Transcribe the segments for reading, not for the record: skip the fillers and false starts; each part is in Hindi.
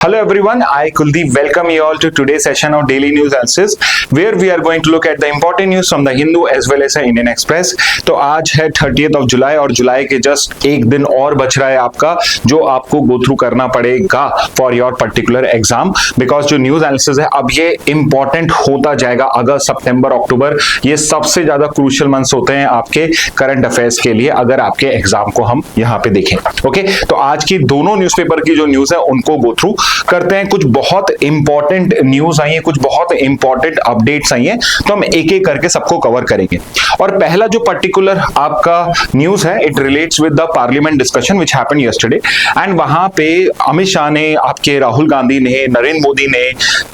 Hello everyone, I Kuldeep welcome you all to today's session of Daily News Analysis where we are going to look at the important news from the Hindu as well as the Indian Express। तो आज है 30th of July और जुलाई के जस्ट एक दिन और बच रहा है आपका, जो आपको गो थ्रू करना पड़ेगा for your particular exam, because जो न्यूज एनालिसिस है अब ये इंपॉर्टेंट होता जाएगा। अगस्त, सितंबर, अक्टूबर ये सबसे ज्यादा क्रूशियल मंथ्स होते हैं आपके करंट अफेयर्स के लिए, अगर आपके एग्जाम को हम यहाँ पे देखें। ओके, तो आज की दोनों न्यूज़पेपर की जो न्यूज है उनको गो थ्रू करते हैं। कुछ बहुत इंपॉर्टेंट न्यूज आई है, कुछ बहुत इंपॉर्टेंट अपडेट्स आई हैं, तो हम एक एक करके सबको कवर करेंगे। और पहला जो पर्टिकुलर आपका न्यूज है, it relates with the parliament discussion which happened yesterday, and वहां पे अमित शाह ने, आपके राहुल गांधी ने, नरेंद्र मोदी ने,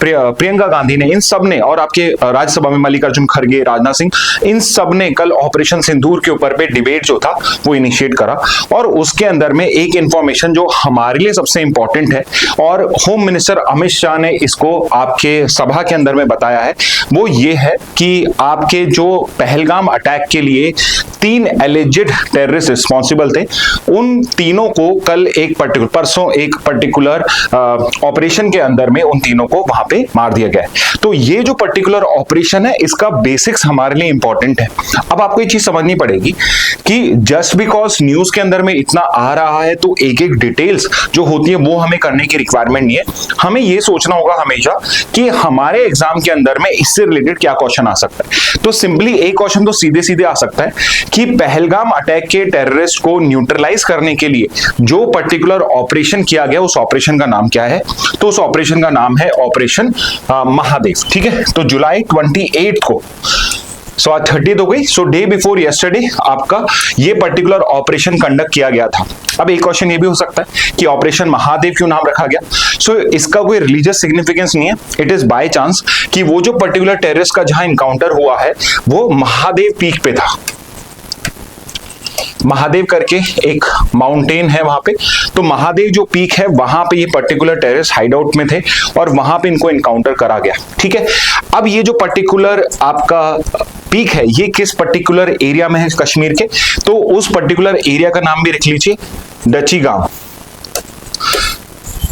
प्रियंका गांधी ने, इन सब ने, और आपके राज्यसभा में मल्लिकार्जुन खड़गे, राजनाथ सिंह, इन सब ने कल ऑपरेशन सिंदूर के ऊपर पे डिबेट जो था वो इनिशिएट करा। और उसके अंदर में एक इंफॉर्मेशन जो हमारे लिए सबसे इंपॉर्टेंट है और होम मिनिस्टर अमित शाह ने इसको आपके सभा के अंदर में बताया है, वो ये है कि आपके जो पहलगाम अटैक के लिए 3 एलिजिड टेररिस्ट रिस्पॉन्सिबल थे, उन तीनों को कल परसों एक पर्टिकुलर ऑपरेशन के अंदर में उन तीनों को वहां पे मार दिया गया है। तो ये जो पर्टिकुलर ऑपरेशन है इसका बेसिक्स हमारे लिए इंपॉर्टेंट है। अब आपको ये चीज समझनी पड़ेगी कि जस्ट बिकॉज न्यूज के अंदर में इतना आ रहा है तो एक एक डिटेल्स जो होती है वो हमें करने की रिक्वायरमेंट नहीं है। हमें ये सोचना होगा हमेशा कि हमारे एग्जाम के अंदर में इससे रिलेटेड क्या क्वेश्चन आ सकता है। तो सिंपली एक क्वेश्चन तो सीधे सीधे आ सकता है कि पहलगाम अटैक के टेररिस्ट को न्यूट्रलाइज करने के लिए जो पर्टिकुलर ऑपरेशन किया गया, उस ऑपरेशन का नाम क्या है? तो उस ऑपरेशन का नाम है ऑपरेशन महादेव। ठीक है, तो जुलाई 28 को, सो आज 30 हो गई, सो डे बिफोर यस्टरडे आपका ये पर्टिकुलर ऑपरेशन कंडक्ट किया गया था। अब एक क्वेश्चन ये भी हो सकता है कि ऑपरेशन महादेव क्यों नाम रखा गया? सो इसका कोई रिलीजियस सिग्निफिकेंस नहीं है, इट इज बाय चांस कि वो जो पर्टिकुलर टेररिस्ट का जहां इनकाउंटर हुआ है वो महादेव पीक पे था। महादेव करके एक माउंटेन है वहां पे, तो महादेव जो पीक है वहां पे ये पर्टिकुलर टेररिस्ट हाइडआउट में थे और वहां पे इनको इनकाउंटर करा गया। ठीक है, अब ये जो पर्टिकुलर आपका पीक है ये किस पर्टिकुलर एरिया में है कश्मीर के? तो उस पर्टिकुलर एरिया का नाम भी रख लीजिए डचीगाम।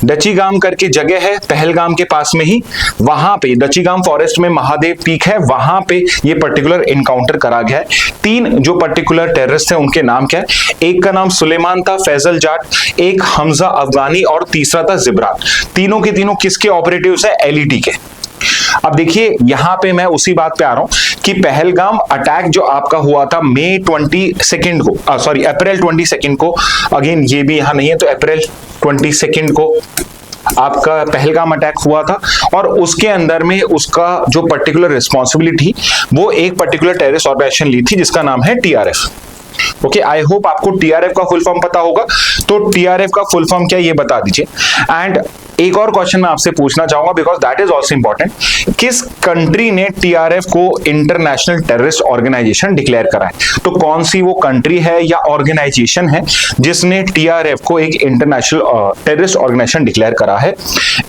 डचीगाम करके जगह है पहलगाम के पास में ही, वहां पे डचीगाम फॉरेस्ट में महादेव पीक है, वहां पे ये पर्टिकुलर इनकाउंटर करा गया है। 3 जो पर्टिकुलर टेररिस्ट हैं उनके नाम क्या है? एक का नाम सुलेमान था, फैजल जाट, एक हमजा अफगानी और तीसरा था जिब्रान। तीनों के तीनों किसके ऑपरेटिव्स है? एलईटी के। अब देखिए यहां पे मैं उसी बात पे आ रहा हूं कि पहलगाम अटैक जो आपका हुआ था मई 22 को, अप्रैल 22 को, अगेन ये भी यहां नहीं है, तो अप्रैल 22 को आपका पहलगाम अटैक हुआ था और उसके अंदर में उसका जो पर्टिकुलर रिस्पॉन्सिबिलिटी वो एक पर्टिकुलर टेररिस्ट ऑर्गेनाइजेशन ली थी जिसका नाम है टीआरएफ। ओके, आई होप आपको टीआरएफ का फुल फॉर्म पता होगा, तो टीआरएफ का फुल फॉर्म क्या ये बता दीजिए। एंड एक और क्वेश्चन मैं आपसे पूछना चाहूंगा because that is also important, किस कंट्री ने टीआरएफ को इंटरनेशनल टेररिस्ट ऑर्गेनाइजेशन डिक्लेयर करा है? तो कौन सी वो कंट्री है या ऑर्गेनाइजेशन है जिसने टीआरएफ को एक इंटरनेशनल टेररिस्ट ऑर्गेनाइजेशन डिक्लेयर करा है?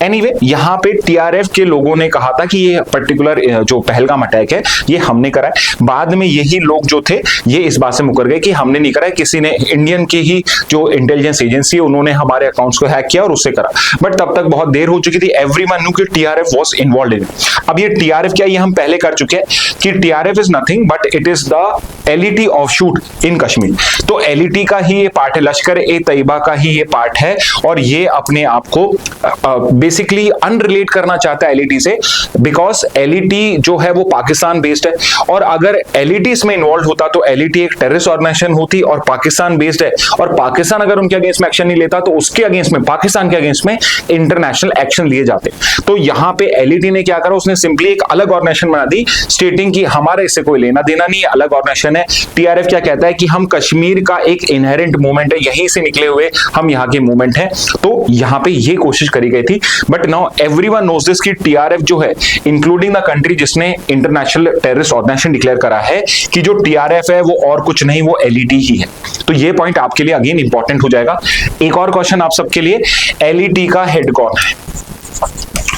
एनीवे, यहाँ पे टीआरएफ के लोगों ने कहा था कि ये पर्टिकुलर जो पहलगाम अटैक है ये हमने करा है। बाद में यही लोग जो थे ये इस बात से मुकर गए कि हमने नहीं करा है, किसी ने, इंडियन की ही जो इंटेलिजेंस एजेंसी है उन्होंने हमारे अकाउंट्स को हैक किया और उससे करा। बट तब तक बहुत देर हो चुकी थी, एवरीवन न्यू कि टीआरएफ वाज इन्वॉल्वड इन। अब ये टीआरएफ क्या, ये हम पहले कर चुके हैं कि TRF is nothing but it is the LET offshoot in Kashmir. तो एलईटी का ही ये पार्ट है, लश्कर ए तैयबा का ही ये पार्ट है और ये अपने आप को बेसिकली अनरिलेट करना चाहता है एलईटी से, बिकॉज एलईटी जो है वो पाकिस्तान बेस्ड है और अगर एलईटी इसमें इन्वॉल्व होता तो एलईटी एक टेररिस्ट ऑर्गेनाइजेशन होती और पाकिस्तान बेस्ड है, और पाकिस्तान अगर उनके अगेंस्ट में एक्शन नहीं लेता तो उसके अगेंस्ट में, पाकिस्तान के अगेंस्ट में इंटरनेशनल एक्शन लिए जाते। तो यहां पे एलईटी ने क्या करा, उसने सिंपली एक अलग ऑर्गेनाइजेशन बना दी स्टेटिंग कि हमारे इससे कोई लेना देना नहीं है, अलग ऑर्गेनाइजेशन है। टीआरएफ क्या कहता है कि हम कश्मीर का एक इनहेरेंट मूवमेंट है, यहीं से निकले हुए हम यहाँ के मूवमेंट है। तो यहां पे ये कोशिश करी गई थी, but now everyone knows this कि टीआरएफ जो है इंक्लूडिंग द कंट्री जिसने इंटरनेशनल टेररिस्ट ऑर्गेनाइजेशन डिक्लेयर करा है कि जो टीआरएफ है वो और कुछ नहीं, वो एलईटी ही है। तो ये पॉइंट आपके लिए अगेन इंपॉर्टेंट हो जाएगा। एक और क्वेश्चन आप सबके लिए, एलईटी का हेड कौन है?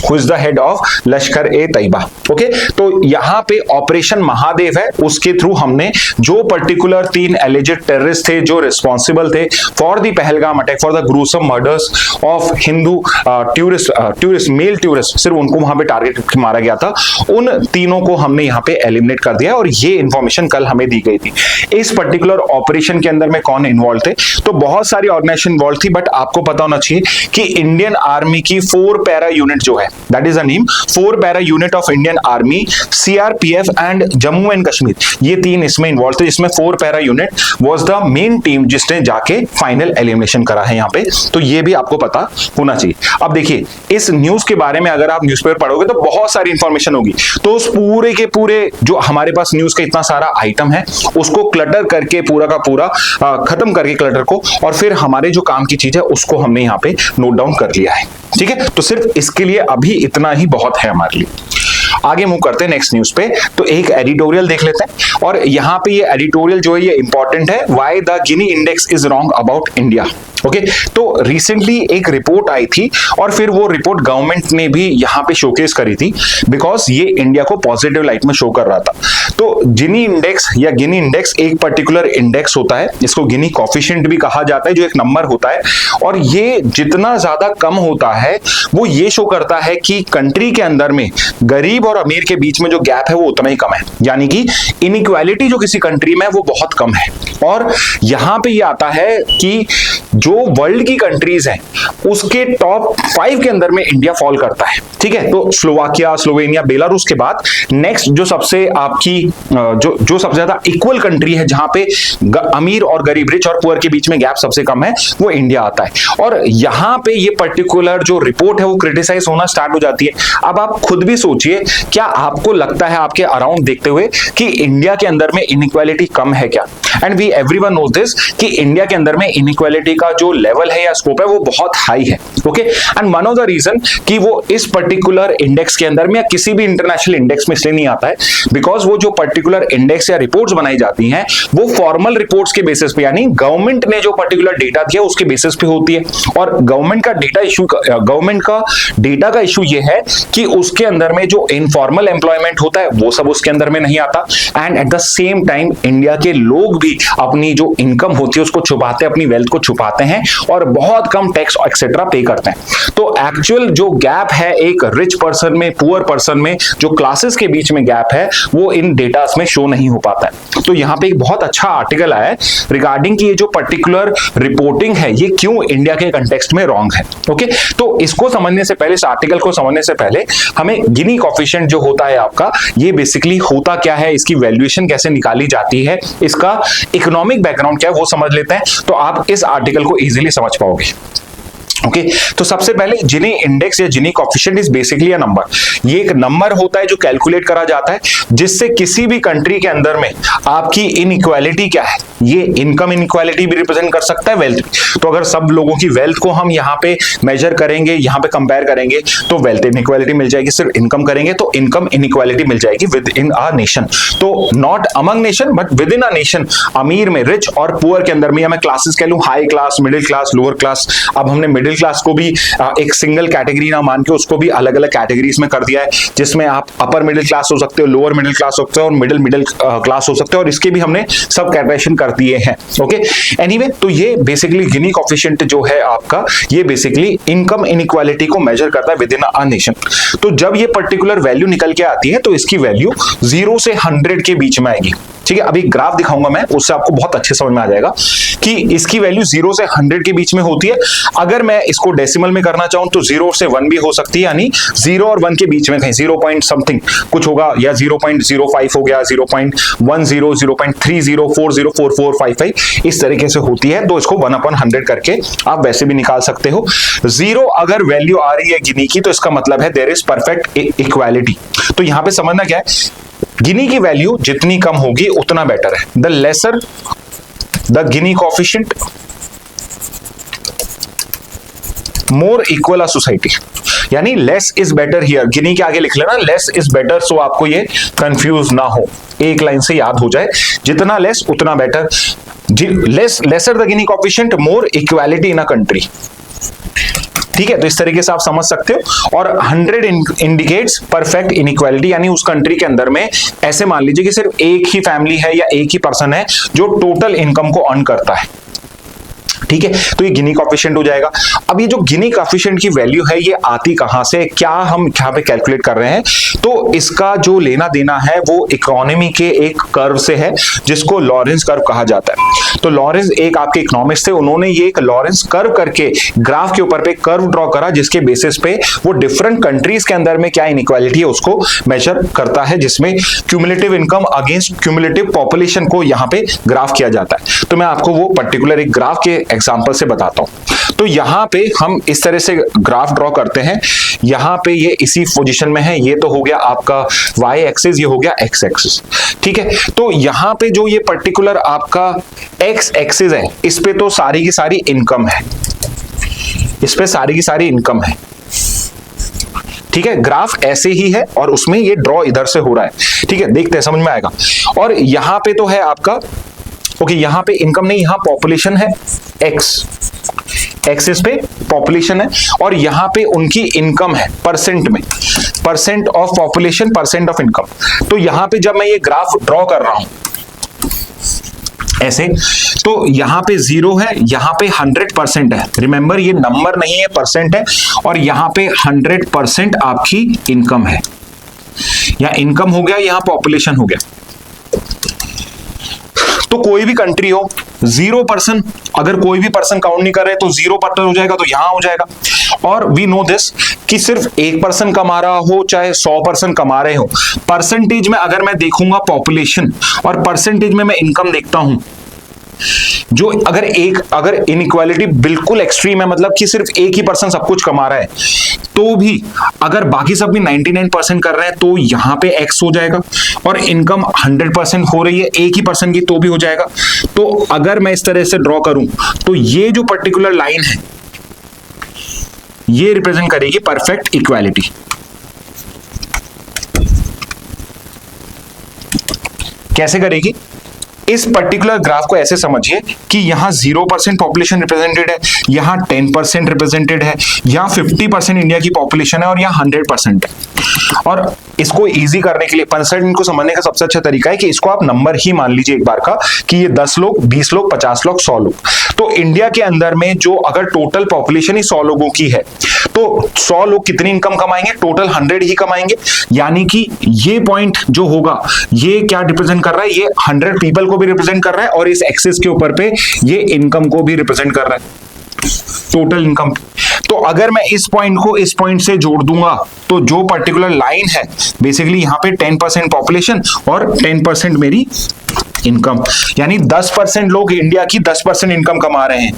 Who is the head of Lashkar A Taiba? Okay, तो यहां पे ऑपरेशन महादेव है, उसके थ्रू हमने जो पर्टिकुलर 3 एलिजेड टेररिस्ट थे जो रिस्पॉन्सिबल थे for the Pahalgam attack, for the gruesome murders of Hindu tourist male tourist, सिर्फ उनको वहां पे टारगेट मारा गया था, उन तीनों को हमने यहां पे एलिमिनेट कर दिया और ये इंफॉर्मेशन कल हमें दी गई थी। इस पर्टिकुलर ऑपरेशन के अंदर में कौन इन्वॉल्व थे, तो बहुत सारी ऑर्गेनाइजेशन इन्वॉल्व थी, बट आपको पता होना चाहिए कि इंडियन आर्मी की 4 पैरा यूनिट जो है, that is the name, 4 para unit of Indian army, CRPF and Jammu and Kashmir, ये 3 इसमें इन्वॉल्व थे, जिसमें 4 para unit was the main team जिसने जाके फाइनल एलिमिनेशन करा है यहां पे, तो ये भी आपको पता होना चाहिए। अब देखिए, इस न्यूज के बारे में अगर आप न्यूज़पेपर पढ़ोगे तो बहुत सारी इंफॉर्मेशन होगी, तो उस पूरे के पूरे जो हमारे पास न्यूज का इतना सारा आइटम है उसको क्लटर करके पूरा का पूरा खत्म करके क्लटर को, और फिर हमारे जो काम की चीज है उसको हमने यहाँ पे नोट डाउन कर लिया है। ठीक है, तो सिर्फ इसके लिए अभी इतना ही बहुत है हमारे लिए। आगे मूव करते हैं नेक्स्ट न्यूज पे, तो एक एडिटोरियल देख लेते हैं, और यहाँ पे ये एडिटोरियल जो है ये इंपॉर्टेंट है, why the Gini index is wrong about India. Okay, तो रिसेंटली एक रिपोर्ट आई थी और फिर वो रिपोर्ट गवर्नमेंट ने भी यहाँ पे शोकेस करी थी, बिकॉज ये इंडिया को पॉजिटिव लाइट में शो कर रहा था। तो गिनी इंडेक्स या गिनी इंडेक्स एक पर्टिकुलर इंडेक्स होता है, इसको गिनी कॉफिशिएंट भी कहा जाता है, जो एक नंबर होता है, और ये जितना ज्यादा कम होता है वो ये शो करता है कि कंट्री के अंदर में गरीब और अमीर के बीच में जो गैप है वो उतना ही कम है, यानी कि इनइक्वालिटी जो किसी कंट्री में है वो बहुत कम है। और यहां पे ये आता है कि जो वर्ल्ड की कंट्रीज हैं उसके टॉप 5 के अंदर में इंडिया फॉल करता है। ठीक है, तो स्लोवाकिया, स्लोवेनिया, बेलारूस के बाद नेक्स्ट जो सबसे आपकी जो सबसे ज्यादा इक्वल कंट्री है जहां पे अमीर और गरीब, रिच और पुअर के बीच में गैप सबसे कम है, वो इंडिया आता है। और यहां पे ये पर्टिकुलर जो रिपोर्ट है वो क्रिटिसाइज होना स्टार्ट हो जाती है। अब आप खुद भी सोचिए, क्या आपको लगता है आपके अराउंड देखते हुए कि इंडिया के अंदर में इनइक्वालिटी कम है क्या? And we everyone knows this कि इंडिया के अंदर में इनइक्वालिटी का जो लेवल है या स्कोप है वो बहुत हाई है। Okay, and one of the reason कि वो इस पर्टिकुलर इंडेक्स के अंदर में या किसी भी इंटरनेशनल इंडेक्स में इसलिए नहीं आता है बिकॉज वो जो पर्टिकुलर इंडेक्स या रिपोर्ट्स बनाई जाती हैं वो फॉर्मल रिपोर्ट्स के बेसिस पे, यानी गवर्नमेंट ने जो पर्टिकुलर डेटा दिया उसके बेसिस पे होती है। और गवर्नमेंट का डेटा का इशू ये है कि उसके अंदर में जो इनफॉर्मल एम्प्लॉयमेंट होता है वो सब उसके अंदर में नहीं आता, and at the same time India के लोग भी अपनी जो इनकम होती है उसको छुपाते हैं, अपनी वेल्थ को छुपाते हैं और बहुत कम टैक्स एक्सेट्रा पे करते हैं। तो एक्चुअल जो गैप है एक रिच पर्सन में, पुअर पर्सन में, जो क्लासेस के बीच में गैप है वो इन डेटास में शो नहीं हो पाता है। तो यहाँ पे एक बहुत अच्छा आर्टिकल आया है रिगार्डिंग कि ये जो पर्टिकुलर रिपोर्टिंग है ये क्यों इंडिया के कंटेक्स्ट में रॉन्ग है। ओके, तो इसको समझने से पहले, इस आर्टिकल को समझने से पहले हमें गिनी कॉफिशिएंट जो होता है आपका, ये बेसिकली होता क्या है, इसकी वैल्यूएशन कैसे निकाली जाती है, इसका इकोनॉमिक बैकग्राउंड क्या है वो समझ लेते हैं, तो आप इस आर्टिकल को इजीली समझ पाओगे। ओके, तो सबसे पहले जिनी इंडेक्स या Gini coefficient is basically a number. ये एक नंबर होता है जो कैलकुलेट करा जाता है जिससे किसी भी कंट्री के अंदर में आपकी इनइक्वालिटी क्या है, ये इनकम इनइक्वालिटी भी रिप्रेजेंट कर सकता है, वेल्थ। तो अगर सब लोगों की वेल्थ को हम यहाँ पे मेजर करेंगे, यहाँ पे कंपेयर करेंगे तो वेल्थ इनइक्वालिटी मिल जाएगी। सिर्फ इनकम करेंगे तो इनकम इनइक्वालिटी मिल जाएगी विद इन अ नेशन। तो not among nation but with in a nation, अमीर में, रिच और पुअर के अंदर में, या मैं क्लासेस कह लूं, high class, middle class, lower class. अब हमने मिडिल क्लास को भी एक सिंगल कैटेगरी ना मान के उसको भी अलग अलग कैटेगरीज में कर दिया है, जिसमें आप अपर मिडिल क्लास हो सकते हो, लोअर मिडिल क्लास हो सकते हो और मिडिल क्लास हो सकते हो, और इसके भी हमने सब कैटेगराइजेशन कर दिए हैं। ओके, एनीवे, तो ये बेसिकली गिनी कॉफिशिएंट जो है आपका, ये बेसिकली इनकम इनइक्वालिटी को मेजर करता है विद इन अ नेशन। तो जब ये पर्टिकुलर वैल्यू निकल के आती है तो इसकी वैल्यू 0 से 100 के बीच में आएगी। ठीक है, अभी ग्राफ दिखाऊंगा मैं, उससे आपको बहुत अच्छे समझ में आ जाएगा कि इसकी वैल्यू 0 से 100 के बीच में होती है। अगर मैं इसको डेसिमल में करना चाहूं तो 0 से 1 भी हो सकती है, यानी 0 और 1 के बीच में कहीं 0 पॉइंट समथिंग कुछ होगा, या 0.05 हो गया, 0.10, 0.30, 40, 44, 55, इस तरीके से होती है। तो इसको 1/100 करके आप वैसे भी निकाल सकते हो। 0 अगर वैल्यू आ रही है गिनी की तो इसका मतलब है देयर इज परफेक्ट इक्वालिटी। तो यहां पे समझना क्या है, गिनी की वैल्यू जितनी कम होगी उतना बेटर है। The lesser the Guinea coefficient more equal a society, यानी लेस इज बेटर हियर। गिनी के आगे लिख लेना लेस इज बेटर, सो आपको ये कंफ्यूज ना हो, एक लाइन से याद हो जाए, जितना लेस उतना better. Lesser the Guinea coefficient more equality in a country. ठीक है, तो इस तरीके से आप समझ सकते हो। और 100 इंडिकेट्स परफेक्ट इनइक्वालिटी, यानी उस कंट्री के अंदर में ऐसे मान लीजिए कि सिर्फ एक ही फैमिली है या एक ही पर्सन है जो टोटल इनकम को अर्न करता है। ठीक है, तो ये गिनी कोएफिशिएंट हो जाएगा। अब ये जो गिनी कोएफिशिएंट की वैल्यू है ये आती कहां से, क्या हम यहाँ पे कैलकुलेट कर रहे हैं, तो इसका जो लेना देना है वो इकोनॉमी के एक कर्व से है जिसको लॉरेंस कर्व कहा जाता है। तो लॉरेंस एक आपके इकोनॉमिस्ट थे, उन्होंने ये एक लॉरेंस कर्व करके ग्राफ के ऊपर पे कर्व ड्रॉ करा जिसके बेसिस पे वो डिफरेंट कंट्रीज के अंदर में क्या इनइक्वालिटी है उसको मेजर करता है, जिसमें cumulative income against cumulative population को यहाँ पे ग्राफ किया जाता है। तो मैं आपको वो पर्टिकुलर एक ग्राफ के एग्जांपल से बताता हूं। तो यहां पे हम इस तरह से ग्राफ ड्रॉ करते हैं, यहां पे ये इसी पोजीशन में है, ये तो हो गया आपका y एक्सिस, ये हो गया x एक्सिस। ठीक है, तो यहां पे जो ये पर्टिकुलर आपका x एक्सिस है इस पे तो सारी की सारी इनकम है, इस पे सारी की सारी इनकम है। ठीक है, ग्राफ ऐसे ही है और उसमें ये ड्रॉ इधर से हो रहा है। ठीक है, देखते हैं समझ में आएगा। और यहां पे तो है आपका ओके, यहां पे इनकम नहीं, यहां पॉपुलेशन है एक्सिस पे पॉपुलेशन है और यहां पे उनकी इनकम है परसेंट में, percent of population, percent of income. तो यहां पे जब मैं ये ग्राफ ड्रॉ कर रहा हूं ऐसे, तो यहां पे 0 है, यहां पे 100% है। रिमेंबर ये नंबर नहीं है, परसेंट है, और यहां पे 100% आपकी इनकम है, या इनकम हो गया, यहां पॉपुलेशन हो गया। तो कोई भी कंट्री हो 0%, अगर कोई भी पर्सन काउंट नहीं कर रहे तो 0% हो जाएगा, तो यहां हो जाएगा। और वी नो दिस कि सिर्फ 1% कमा रहा हो चाहे 100% कमा रहे हो, परसेंटेज में अगर मैं देखूंगा पॉपुलेशन और परसेंटेज में मैं इनकम देखता हूं, जो अगर इनइक्वालिटी बिल्कुल एक्सट्रीम है, मतलब कि सिर्फ एक ही पर्सन सब कुछ कमा रहा है, तो भी अगर बाकी सब भी 99% कर रहे हैं तो यहां पे x हो जाएगा, और इनकम 100% हो रही है एक ही पर्सन की तो भी हो जाएगा। तो अगर मैं इस तरह से ड्रॉ करूं तो ये जो पर्टिकुलर लाइन है ये रिप्रेजेंट करेगी परफेक्ट इक्वालिटी। कैसे करेगी? इस पर्टिकुलर ग्राफ को ऐसे समझिए कि यहां 0% पॉपुलेशन रिप्रेजेंटेड है, यहां 10% रिप्रेजेंटेड है, यहां 50% इंडिया की पॉपुलेशन है और यहां 100% है। और इसको इजी करने के लिए परसेंट को समझने का सबसे अच्छा तरीका है कि इसको आप नंबर ही मान लीजिए एक बार का कि ये 10 लोग, 20 लोग, 50 लोग, 100 लोग। तो इंडिया के अंदर में जो अगर टोटल पॉपुलेशन ही 100 लोगों की है तो 100 लोग कितनी इनकम कमाएंगे? टोटल 100 ही कमाएंगे। यानी कि ये पॉइंट जो होगा ये क्या रिप्रेजेंट कर रहा है? ये 100 पीपल को भी रिप्रेजेंट कर रहा है और इस एक्सिस के ऊपर पे ये इनकम को भी रिप्रेजेंट कर रहा है, टोटल इनकम। तो अगर मैं इस पॉइंट को इस पॉइंट से जोड़ दूंगा तो जो पर्टिकुलर लाइन है बेसिकली यहां पे 10% पॉपुलेशन और 10% मेरी इनकम, यानी 10% लोग इंडिया की 10% इनकम कमा रहे हैं।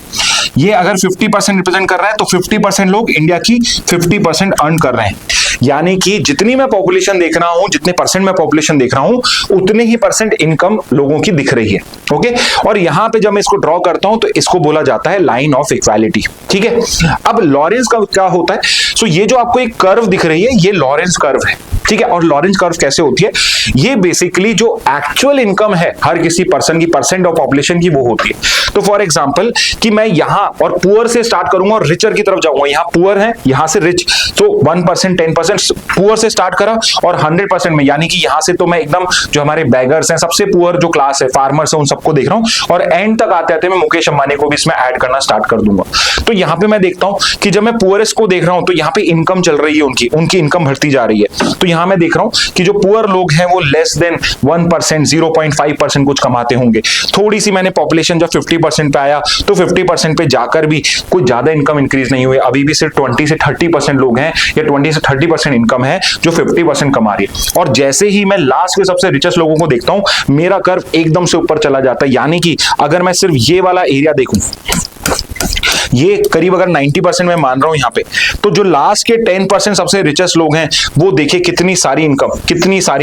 ये अगर 50% रिप्रेजेंट कर रहा है तो 50% लोग इंडिया की 50% अर्न कर रहे हैं। यानी कि जितनी मैं पॉपुलेशन देख रहा हूं, जितने परसेंट मैं पॉपुलेशन देख रहा हूं, उतने ही परसेंट इनकम लोगों की दिख रही है। ओके, और यहां पे जब मैं इसको ड्रॉ करता हूं तो इसको बोला जाता है लाइन ऑफ इक्वालिटी। ठीक है, अब लॉरेंस का क्या होता है? सो ये जो आपको एक कर्व दिख रही है ये लॉरेंस कर्व है। ठीक है, और लॉरेंस कर्व कैसे होती है? ये बेसिकली जो एक्चुअल इनकम है हर किसी पर्सन की, परसेंट ऑफ पॉपुलेशन की, वो होती है। तो फॉर एग्जांपल कि मैं यहां और पुअर से स्टार्ट करूंगा और रिचर की तरफ जाऊंगा, यहां पुअर है, यहां से रिच, तो 1%, 10% पुअर से स्टार्ट करा और 100% में, यानी कि यहां से तो मैं एकदम जो हमारे बैगर्स हैं, सबसे पुअर जो क्लास है, फार्मर्स है, उन सबको देख रहा हूं, और एंड तक आते आते मैं मुकेश अंबानी को भी इसमें ऐड करना स्टार्ट कर दूंगा। तो यहां पे मैं देखता हूं कि जब मैं पुअरेस्ट को देख रहा हूं तो यहां पे इनकम चल रही है, उनकी इनकम बढ़ती जा रही है। तो यहां मैं देख रहा हूं कि जो पुअर लोग हैं वो लेस देन 1%, 0.5% कुछ कमाते होंगे। थोड़ी सी मैंने पॉपुलेशन जब 50% पे आया तो 50% पे जाकर भी कुछ ज्यादा इनकम इंक्रीज नहीं हुई, अभी भी सिर्फ 20 से 30% लोग हैं या 20 से 30% इनकम है जो 50% कमा रही है। और जैसे ही मैं लास्ट के सबसे रिचेस्ट लोगों को देखता हूं मेरा कर्व एकदम से ऊपर चला जाता है। यानी कि अगर मैं सिर्फ ये वाला एरिया देखूं, ये करीब अगर 90% मैं मान रहा हूं यहां पे, तो जो लास्ट के 10% सबसे रिचेस्ट लोग हैं वो देखिए कितनी सारी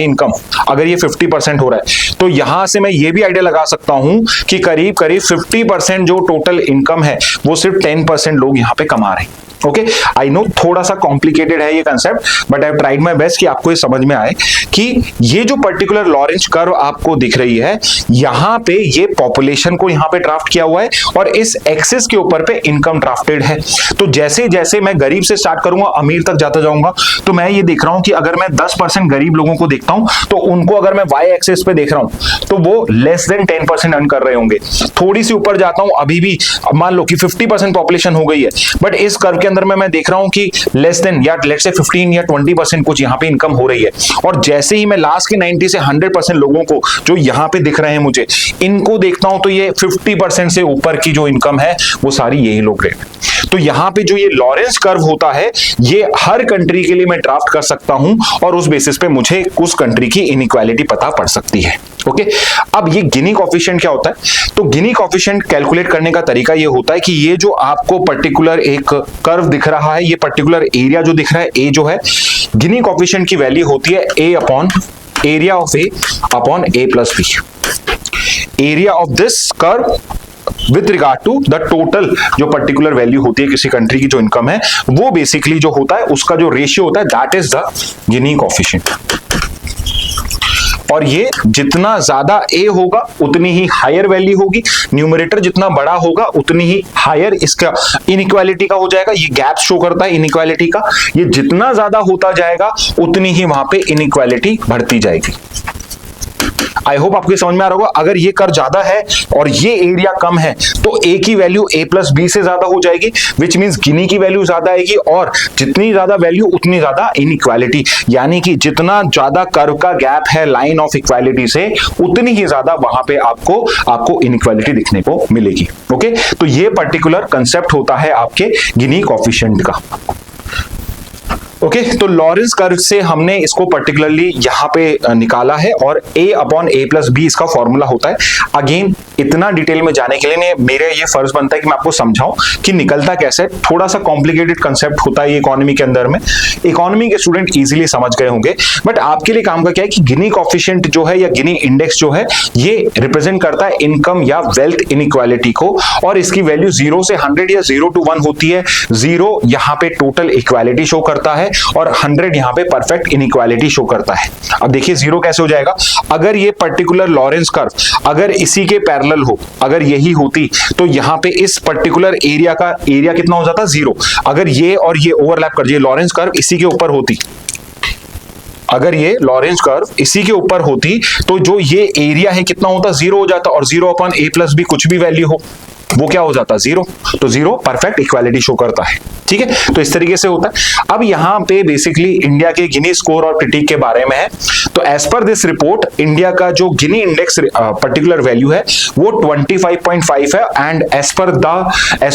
इनकम, अगर ये 50% हो रहा है तो यहां से मैं ये भी आइडिया लगा सकता हूं कि करीब करीब 50% जो टोटल इनकम है वो सिर्फ 10% लोग यहां पे कमा रहे हैं। ओके, आई नो थोड़ा सा कॉम्प्लिकेटेड है ये concept, but I have tried my best कि आपको ये समझ में आए कि ये जो पर्टिकुलर लॉरेंज कर्व आपको दिख रही है, यहां पे ये पॉपुलेशन को यहां पे ड्राफ्ट किया हुआ है और इस एक्सिस के ऊपर पे इनकम ड्राफ्टेड है। तो जैसे जैसे मैं गरीब से स्टार्ट करूंगा अमीर तक जाता जाऊंगा, तो मैं ये देख रहा हूं कि अगर मैं 10% गरीब लोगों को देखता हूं तो उनको अगर मैं वाई एक्सिस पे देख रहा हूं तो वो लेस देन 10% अर्न कर रहे होंगे। थोड़ी सी ऊपर जाता हूं, अभी भी मान लो कि 50% पॉपुलेशन हो गई है, बट इस कर्व के अंदर में मैं देख रहा हूं कि लेस देन या लेट्स से 15 या 20% कुछ यहां पे इनकम हो रही है। और जैसे ही मैं लास्ट के 90 से 100% लोगों को जो यहां पे दिख रहे हैं मुझे, इनको देखता हूं तो ये 50% से ऊपर की जो इनकम है वो सारी यही लोग रहे। तो यहां पे जो ये लॉरेंज कर्व होता है, ये हर कंट्री के लिए मैं ड्राफ्ट कर सकता हूं और उस बेसिस पे मुझे उस कंट्री की इनइक्वालिटी पता पड़ सकती है। ओके, अब ये गिनी कोफिशिएंट क्या होता है? तो गिनी कोफिशिएंट कैलकुलेट करने का तरीका ये होता है कि ये जो आपको पर्टिकुलर एक कर्व दिख रहा है, ये पर्टिकुलर एरिया जो दिख रहा है, ए जो है, गिनी कोफिशिएंट की वैल्यू होती है A upon area of A upon A plus B. Area of this curve with regard to the total जो पर्टिकुलर वैल्यू होती है किसी कंट्री की जो इनकम है, वो बेसिकली जो होता है उसका जो रेशियो होता है, that is the Guinea coefficient. और ये जितना ज्यादा ए होगा उतनी ही हायर वैल्यू होगी, न्यूमरेटर जितना बड़ा होगा उतनी ही हायर इसका इनइक्वालिटी का हो जाएगा। ये गैप शो करता है इनइक्वालिटी का, ये जितना ज्यादा होता जाएगा उतनी ही वहां पे इनइक्वालिटी बढ़ती जाएगी। आई होप आपको समझ में आ रहा होगा। अगर ये कर्व ज्यादा है और ये एरिया कम है तो ए की वैल्यू ए प्लस बी से ज्यादा हो जाएगी, विच मींस गिनी की वैल्यू ज्यादा आएगी, और जितनी ज्यादा वैल्यू उतनी ज्यादा इनइक्वालिटी, यानी कि जितना ज्यादा कर्व का गैप है लाइन ऑफ इक्वालिटी से, उतनी ही ज्यादा वहां पे आपको इनइक्वालिटी दिखने को मिलेगी। ओके, तो ये पर्टिकुलर कंसेप्ट होता है आपके गिनी कोफिशिएंट का। ओके, तो लॉरेंज कर्व से हमने इसको पर्टिकुलरली यहां पे निकाला है और a upon a plus B इसका फॉर्मूला होता है। अगेन इतना डिटेल में जाने के लिए मेरे ये फर्ज बनता है कि मैं आपको समझाऊं कि निकलता कैसे। थोड़ा सा कॉम्प्लिकेटेड कंसेप्ट होता है ये इकोनॉमी के अंदर में, इकोनॉमी के स्टूडेंट इजीली समझ गए होंगे, बट आपके लिए काम का क्या है कि गिनी कोफिशिएंट जो है या गिनी इंडेक्स जो है, ये रिप्रेजेंट करता है इनकम या वेल्थ इनइक्वालिटी को, और इसकी वैल्यू 0 से 100 या 0 to 1 होती है। 0 यहाँ पे टोटल इक्वालिटी शो करता है और 100 यहां पे परफेक्ट इनइक्वालिटी शो करता है। अब देखिए 0 कैसे हो जाएगा, अगर ये पर्टिकुलर लॉरेंज कर्व अगर इसी के पैरेलल हो, अगर यही होती तो यहां पे इस पर्टिकुलर एरिया का एरिया कितना हो जाता, 0। अगर ये और ये ओवरलैप कर जाए, लॉरेंज कर्व इसी के ऊपर होती, अगर ये लॉरेंज कर्व इसी के ऊपर होती तो जो ये एरिया है कितना होता, 0 हो जाता, और 0 अपॉन ए प्लस बी कुछ भी वैल्यू हो वो क्या हो जाता, 0। तो 0 परफेक्ट इक्वालिटी शो करता है। ठीक है, तो इस तरीके से होता है। अब यहां पे बेसिकली इंडिया के गिनी स्कोर और क्रिटिक के बारे में है। तो as per this report India का जो गिनी इंडेक्स पर्टिकुलर वैल्यू है वो 25.5 है, and as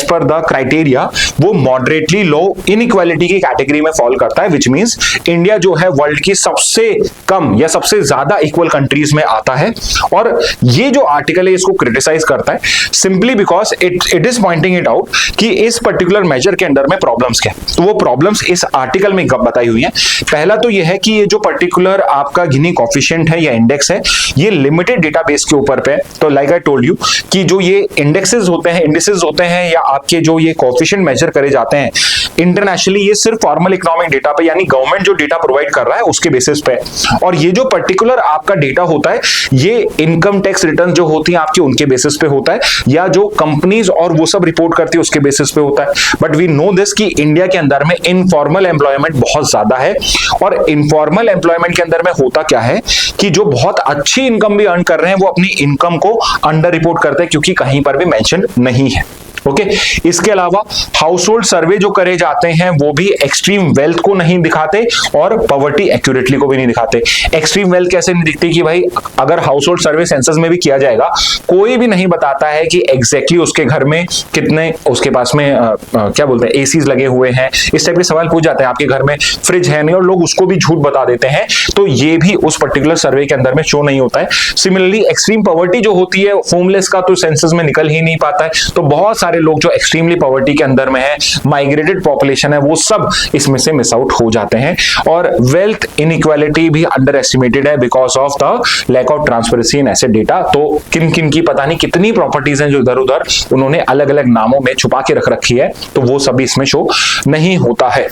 per the criteria वो मॉडरेटली लो इनइक्वालिटी की कैटेगरी में फॉल करता है, विच मींस इंडिया जो है वर्ल्ड की सबसे कम या सबसे ज्यादा इक्वल कंट्रीज में आता है। और ये जो आर्टिकल है इसको क्रिटिसाइज करता है simply because it is pointing it out कि इस पर्टिकुलर मेजर के अंदर में प्रॉब्लम्स क्या है। तो वो प्रॉब्लम्स इस आर्टिकल में बताई हुई हैं। पहला तो ये है कि ये जो पर्टिकुलर आपका गिनी कोफिशिएंट है या इंडेक्स है, ये लिमिटेड डेटाबेस के ऊपर पे। तो लाइक आई टोल्ड यू कि जो ये इंडेक्सेस होते हैं, इंडिसेस होते हैं, या आपके जो ये कोफिशिएंट मेजर करे जाते हैं इंटरनेशनली, ये सिर्फ फॉर्मल इकोनॉमिक डेटा पे, यानी गवर्नमेंट जो डेटा प्रोवाइड कर रहा है उसके बेसिस पे। और ये जो पर्टिकुलर आपका डेटा होता है ये इनकम टैक्स रिटर्न जो होती है आपकी उनके बेसिस पे होता है, या जो कंपनीज और वो सब रिपोर्ट करती है उसके बेसिस पे होता है। बट वी नो दिस कि इंडिया के अंदर में इनफॉर्मल एम्प्लॉयमेंट बहुत ज्यादा है, और इनफॉर्मल एम्प्लॉयमेंट के अंदर में होता क्या है कि जो बहुत अच्छी इनकम भी अर्न कर रहे हैं वो अपनी इनकम को अंडर रिपोर्ट करते हैं, क्योंकि कहीं पर भी मेंशन नहीं है। ओके, इसके अलावा हाउस होल्ड सर्वे जो करे जाते हैं वो भी एक्सट्रीम वेल्थ को नहीं दिखाते और पॉवर्टी एक्यूरेटली को भी नहीं दिखाते। एक्सट्रीम वेल्थ कैसे नहीं दिखती कि भाई अगर हाउस होल्ड सर्वे सेंसस में भी किया जाएगा, कोई भी नहीं बताता है कि एग्जैक्टली उसके घर में कितने, उसके पास में क्या बोलते हैं, एसीज लगे हुए हैं, इस टाइप के सवाल पूछ जाते हैं, आपके घर में फ्रिज है नहीं, और लोग उसको भी झूठ बता देते हैं। तो ये भी उस पर्टिकुलर सर्वे के अंदर में शो नहीं होता है। सिमिलरली एक्सट्रीम पॉवर्टी जो होती है, होमलेस का तो सेंसस में निकल ही नहीं पाता है। तो बहुत सारे लोग जो एक्सट्रीमली पॉवर्टी के अंदर में है, माइग्रेटेड पॉपुलेशन है, वो सब इसमें से मिस आउट हो जाते हैं। और वेल्थ इनइक्वालिटी भी अंडर एस्टिमेटेड है because of the lack of transparency in asset data. तो किन किन की पता नहीं कितनी प्रॉपर्टीज हैं जो इधर उधर उन्होंने अलग अलग नामों में छुपा के रख रखी है, तो वो सभी इसमें शो नहीं होता है।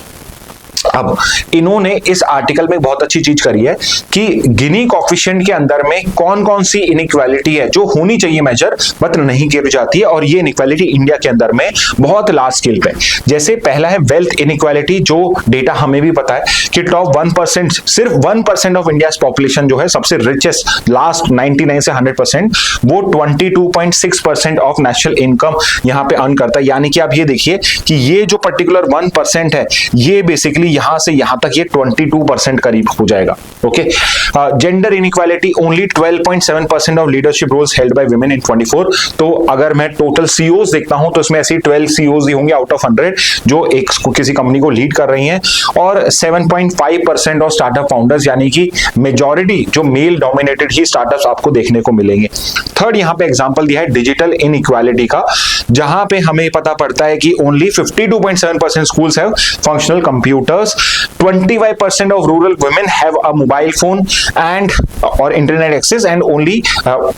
अब इन्होंने इस आर्टिकल में बहुत अच्छी चीज करी है कि गिनी कॉफिशिएंट के अंदर में कौन कौन सी इनइक्वालिटी है जो होनी चाहिए मेजर बट नहीं की जाती है, और ये इनइक्वालिटी इंडिया के अंदर में बहुत लार्ज स्केल पे। जैसे पहला है वेल्थ इनइक्वालिटी, जो डेटा हमें भी पता है कि टॉप 1%, सिर्फ 1% ऑफ इंडिया पॉपुलेशन जो है सबसे रिचेस्ट लास्ट 99 से 100%, वो 22.6% ऑफ नेशनल इनकम यहाँ पे अर्न करता है। यानी कि आप ये देखिए कि ये जो पर्टिकुलर 1% है, ये बेसिकली यहां से यहां तक ये 22% करीब हो जाएगा। Okay, gender inequality only 12.7% of leadership roles held by women in 24। तो अगर मैं टोटल सीईओज देखता हूं तो इसमें ऐसे 12 सीईओज ही होंगे आउट ऑफ 100 जो एक किसी कंपनी को लीड कर रही हैं, और 7.5% ऑफ स्टार्टअप फाउंडर्स, यानी कि मेजॉरिटी जो मेल डोमिनेटेड ही स्टार्टअप्स आपको देखने को मिलेंगे। थर्ड यहां पे एग्जांपल दिया है डिजिटल इनइक्वालिटी का, जहां पे हमें पता पड़ता है कि only 52.7% schools have functional computers, 25% of rural women have a mobile phone and or internet access and only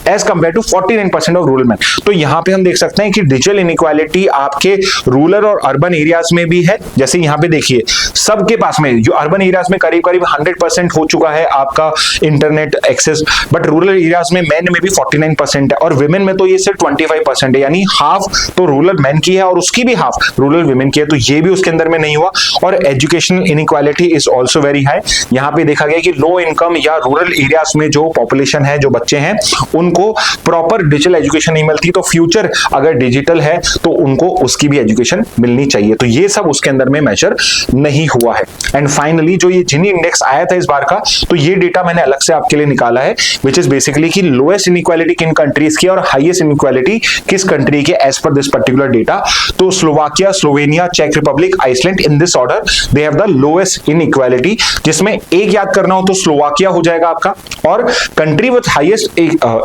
as compared to 49% of rural men। तो यहाँ पे हम देख सकते हैं कि डिजिटल इनइक्वालिटी आपके रूरल और अर्बन एरियाज में भी है। जैसे यहाँ पे देखिए सबके पास में, जो अर्बन एरियाज में करीब करीब 100% हो चुका है आपका internet access, but rural areas में मेन में भी 49% है, और विमेन में तो ये सिर्फ 25% है, यानी हाफ तो रूरल मैन की है और उसकी भी हाफ रूरल विमेन की है। तो ये भी उसके अंदर में नहीं हुआ। और education inequality is also very high. यहां पे देखा गया कि लो इनकम या रूरल एरियाज में जो पॉपुलेशन है, जो बच्चे हैं, उनको प्रॉपर डिजिटल एजुकेशन नहीं मिलती। तो फ्यूचर अगर डिजिटल है तो उनको उसकी भी एजुकेशन मिलनी चाहिए। तो ये सब उसके अंदर में मेजर नहीं हुआ है। एंड फाइनली जो ये जिनी इंडेक्स आया था इस बार का, तो ये डेटा मैंने अलग से आपके लिए निकाला है, विच इज बेसिकली कि लोएस्ट इनइक्वालिटी किन कंट्रीज की और हाईएस्ट इनइक्वालिटी किस कंट्री के as per this particular data. तो स्लोवाकिया, स्लोवेनिया, चेक Republic, Iceland, in this order they have the lowest inequality, जिसमें एक याद करना हो तो स्लोवाकिया हो जाएगा आपका, और कंट्री विद हाईएस्ट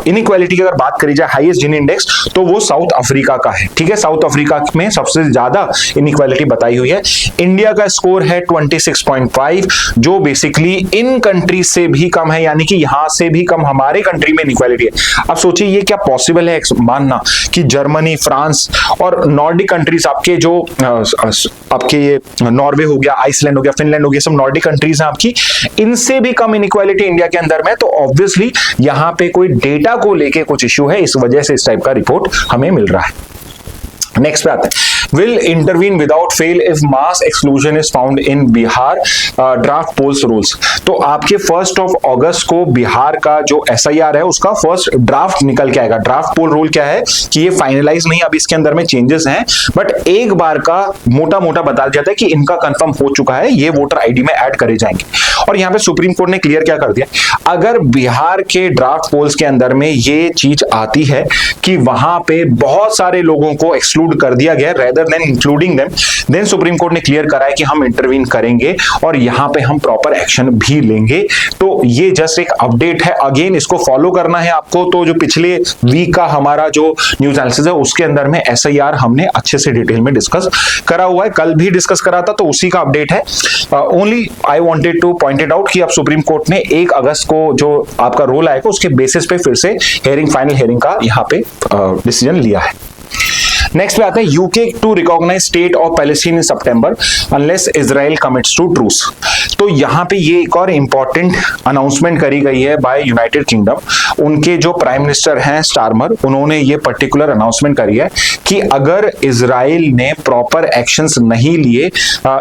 इनइक्वालिटी की अगर बात करी जाए, हाईएस्ट जिनी इंडेक्स, तो वो साउथ अफ्रीका का है। ठीक है, साउथ अफ्रीका में सबसे ज्यादा इनइक्वालिटी बताई हुई है। इंडिया का स्कोर है 26.5, जो बेसिकली इन कंट्री से भी कम है, यानी कि यहां से भी कम हमारे कंट्री में इनइक्वालिटी है। अब सोचिए ये क्या पॉसिबल है मानना कि जर्मनी, फ्रांस और नॉर्डिक कंट्रीज आपके जो आपके ये नॉर्वे हो गया, आइसलैंड हो गया, फिनलैंड हो गया, सब नॉर्डिक कंट्रीज हैं आपकी, इनसे भी कम इनइक्वालिटी इंडिया के अंदर में। तो ऑब्वियसली यहां पे कोई डेटा को लेके कुछ इश्यू है, इस वजह से इस टाइप का रिपोर्ट हमें मिल रहा है। नेक्स्ट पे आते हैं, will intervene without fail if mass exclusion is found in Bihar draft polls rules. तो आपके 1 अगस्त को बिहार का जो SIR है उसका फर्स्ट ड्राफ्ट निकल के आएगा। ड्राफ्ट पोल रूल क्या है कि ये फाइनलाइज नहीं, अब इसके अंदर में चेंजेस हैं, बट एक बार का मोटा मोटा बता जाता है कि इनका कंफर्म हो चुका है, ये वोटर आईडी में ऐड करे जाएंगे। और यहाँ पे सुप्रीम कोर्ट ने क्लियर क्या कर दिया, अगर बिहार के ड्राफ्ट पोल्स के अंदर में ये चीज आती है कि वहां पे बहुत सारे लोगों को एक्सक्लूड कर दिया गया rather than including them, then supreme court ने क्लियर करा है कि हम इंटरवीन करेंगे और यहां पे हम प्रॉपर एक्शन भी लेंगे। तो ये जस्ट एक अपडेट है, अगेन इसको फॉलो करना है आपको। तो जो पिछले वीक का हमारा जो न्यूज एनालिसिस है उसके अंदर में SIR हमने अच्छे से डिटेल में डिस्कस करा हुआ है, कल भी डिस्कस करा था, तो उसी का अपडेट है। Only I wanted two point it out कि अब सुप्रीम कोर्ट ने 1 अगस्त को जो आपका रोल आएगा उसके बेसिस पे फिर से हियरिंग, फाइनल हियरिंग का यहाँ पे डिसीजन लिया है। नेक्स्ट पे आते हैं, UK to recognise state of Palestine in सितंबर unless Israel commits to truce. तो यहाँ पे ये एक और इंपॉर्टेंट अनाउंसमेंट करी गई है बाय यूनाइटेड किंगडम। उनके जो प्राइम मिनिस्टर हैं स्टारमर, उन्होंने ये पर्टिकुलर अनाउंसमेंट करी है कि अगर इजराइल ने प्रॉपर एक्शंस नहीं लिए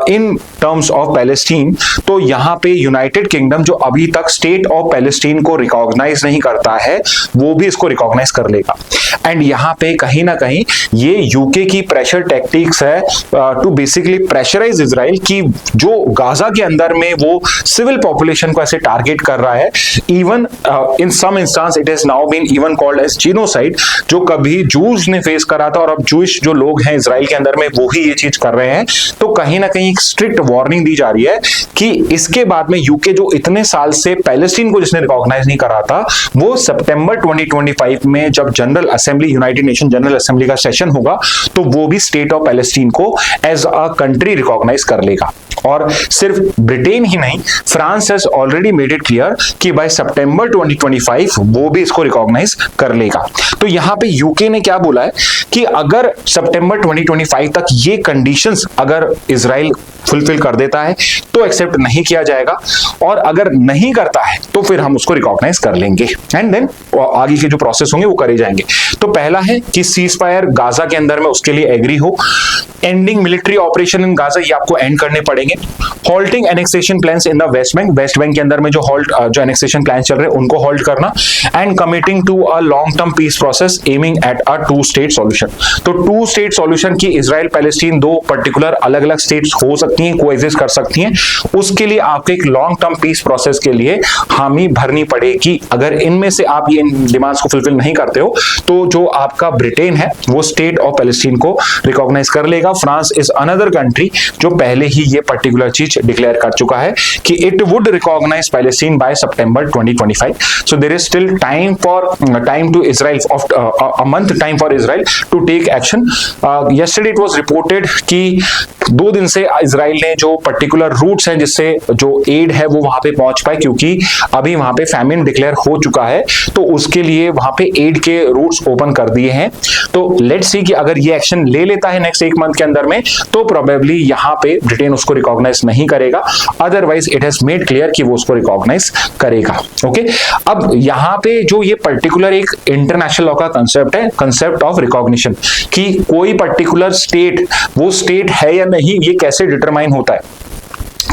इन टर्म्स ऑफ पैलेस्टीन, तो यहाँ पे यूनाइटेड किंगडम जो अभी तक स्टेट ऑफ पैलेस्टीन को रिकॉग्नाइज नहीं करता है, वो भी इसको रिकॉग्नाइज कर लेगा। एंड यहाँ पे कहीं ना कहीं ये यूके की प्रेशर टैक्टिक्स है टू बेसिकली प्रेशराइज इजराइल की जो गाजा के अंदर में वो सिविल पॉपुलेशन को ऐसे टारगेट कर रहा है। Even in some instance it has now been even called as genocide, जो कभी जूस ने फेस करा था और अब जूइश जो लोग हैं इजराइल के अंदर में वो ही ये चीज कर रहे हैं। तो कहीं ना कहीं एक स्ट्रिक्ट वार्निंग दी जा रही है कि इसके बाद में यूके जो इतने साल से पैलेस्टीन को जिसने रिकॉग्नाइज नहीं करा था, वो सितंबर 2025 में जब general assembly, United nation general assembly का सेशन होगा, होगा तो वो भी स्टेट ऑफ पैलेस्टीन को एज अ कंट्री रिकॉग्नाइज कर लेगा। और सिर्फ ब्रिटेन ही नहीं, France has already made it clear कि बाय सितंबर 2025 वो भी इसको रिकॉग्नाइज कर लेगा। तो यहां पे यूके ने क्या बोला है कि अगर सितंबर 2025 तक ये कंडीशंस अगर इजराइल फुलफिल कर देता है तो एक्सेप्ट नहीं किया जाएगा, और अगर नहीं करता है तो फिर हम उसको रिकॉग्नाइज कर लेंगे एंड देन आगे के जो प्रोसेस होंगे वो करे जाएंगे। तो पहला है कि सीज फायर गाजा के अंदर में उसके लिए एग्री हो, ending military operation in Gaza ये आपको एंड करने पड़ेंगे, halting annexation plans in the West Bank के अंदर में जो एनेक्सेशन प्लान चल रहे हैं उनको हॉल्ट करना, and committing to a long term peace process aiming at a two state solution. तो 2-स्टेट सॉल्यूशन की इजराइल पैलेस्टीन दो पर्टिकुलर अलग अलग स्टेट्स हो सकती हैं, कोएग्जिस्ट कर सकती हैं, उसके लिए आपको एक लॉन्ग टर्म पीस प्रोसेस के लिए हामी भरनी पड़ेगी। अगर इनमें से आप ये डिमांड्स को फुलफिल नहीं करते हो तो जो आपका ब्रिटेन है वो स्टेट ऑफ पैलेस्टीन को रिकॉग्नाइज कर लेगा। फ्रांस इज अनदर कंट्री जो पहले ही ये पर्टिकुलर चीज डिक्लेयर कर चुका है कि it would recognise Palestine by September 2025। So there is still time to Israel of a month time for Israel to take action. Yesterday it was reported कि 2 दिन से इजराइल ने जो पर्टिकुलर रूट्स हैं जिससे जो एड है वो वहां पे पहुंच पाए, क्योंकि अभी वहां पे फैमिन डिक्लेयर हो चुका है, तो उसके लिए वहां पे एड के रूट्स ओपन कर दिए हैं। तो लेट्स सी कि अगर ये एक्शन ले लेता है नेक्स्ट 1 मंथ के अंदर में तो प्रोबेबली यहां पे ब्रिटेन उसको रिकॉग्नाइज नहीं करेगा, otherwise it has made clear कि वो उसको रिकॉग्नाइज करेगा। ओके, अब यहां पे जो ये पर्टिकुलर एक इंटरनेशनल लॉ का कंसेप्ट है, कंसेप्ट ऑफ रिकॉग्निशन, कि कोई पर्टिकुलर स्टेट वो स्टेट है या नहीं ये कैसे डिटरमाइन होता है,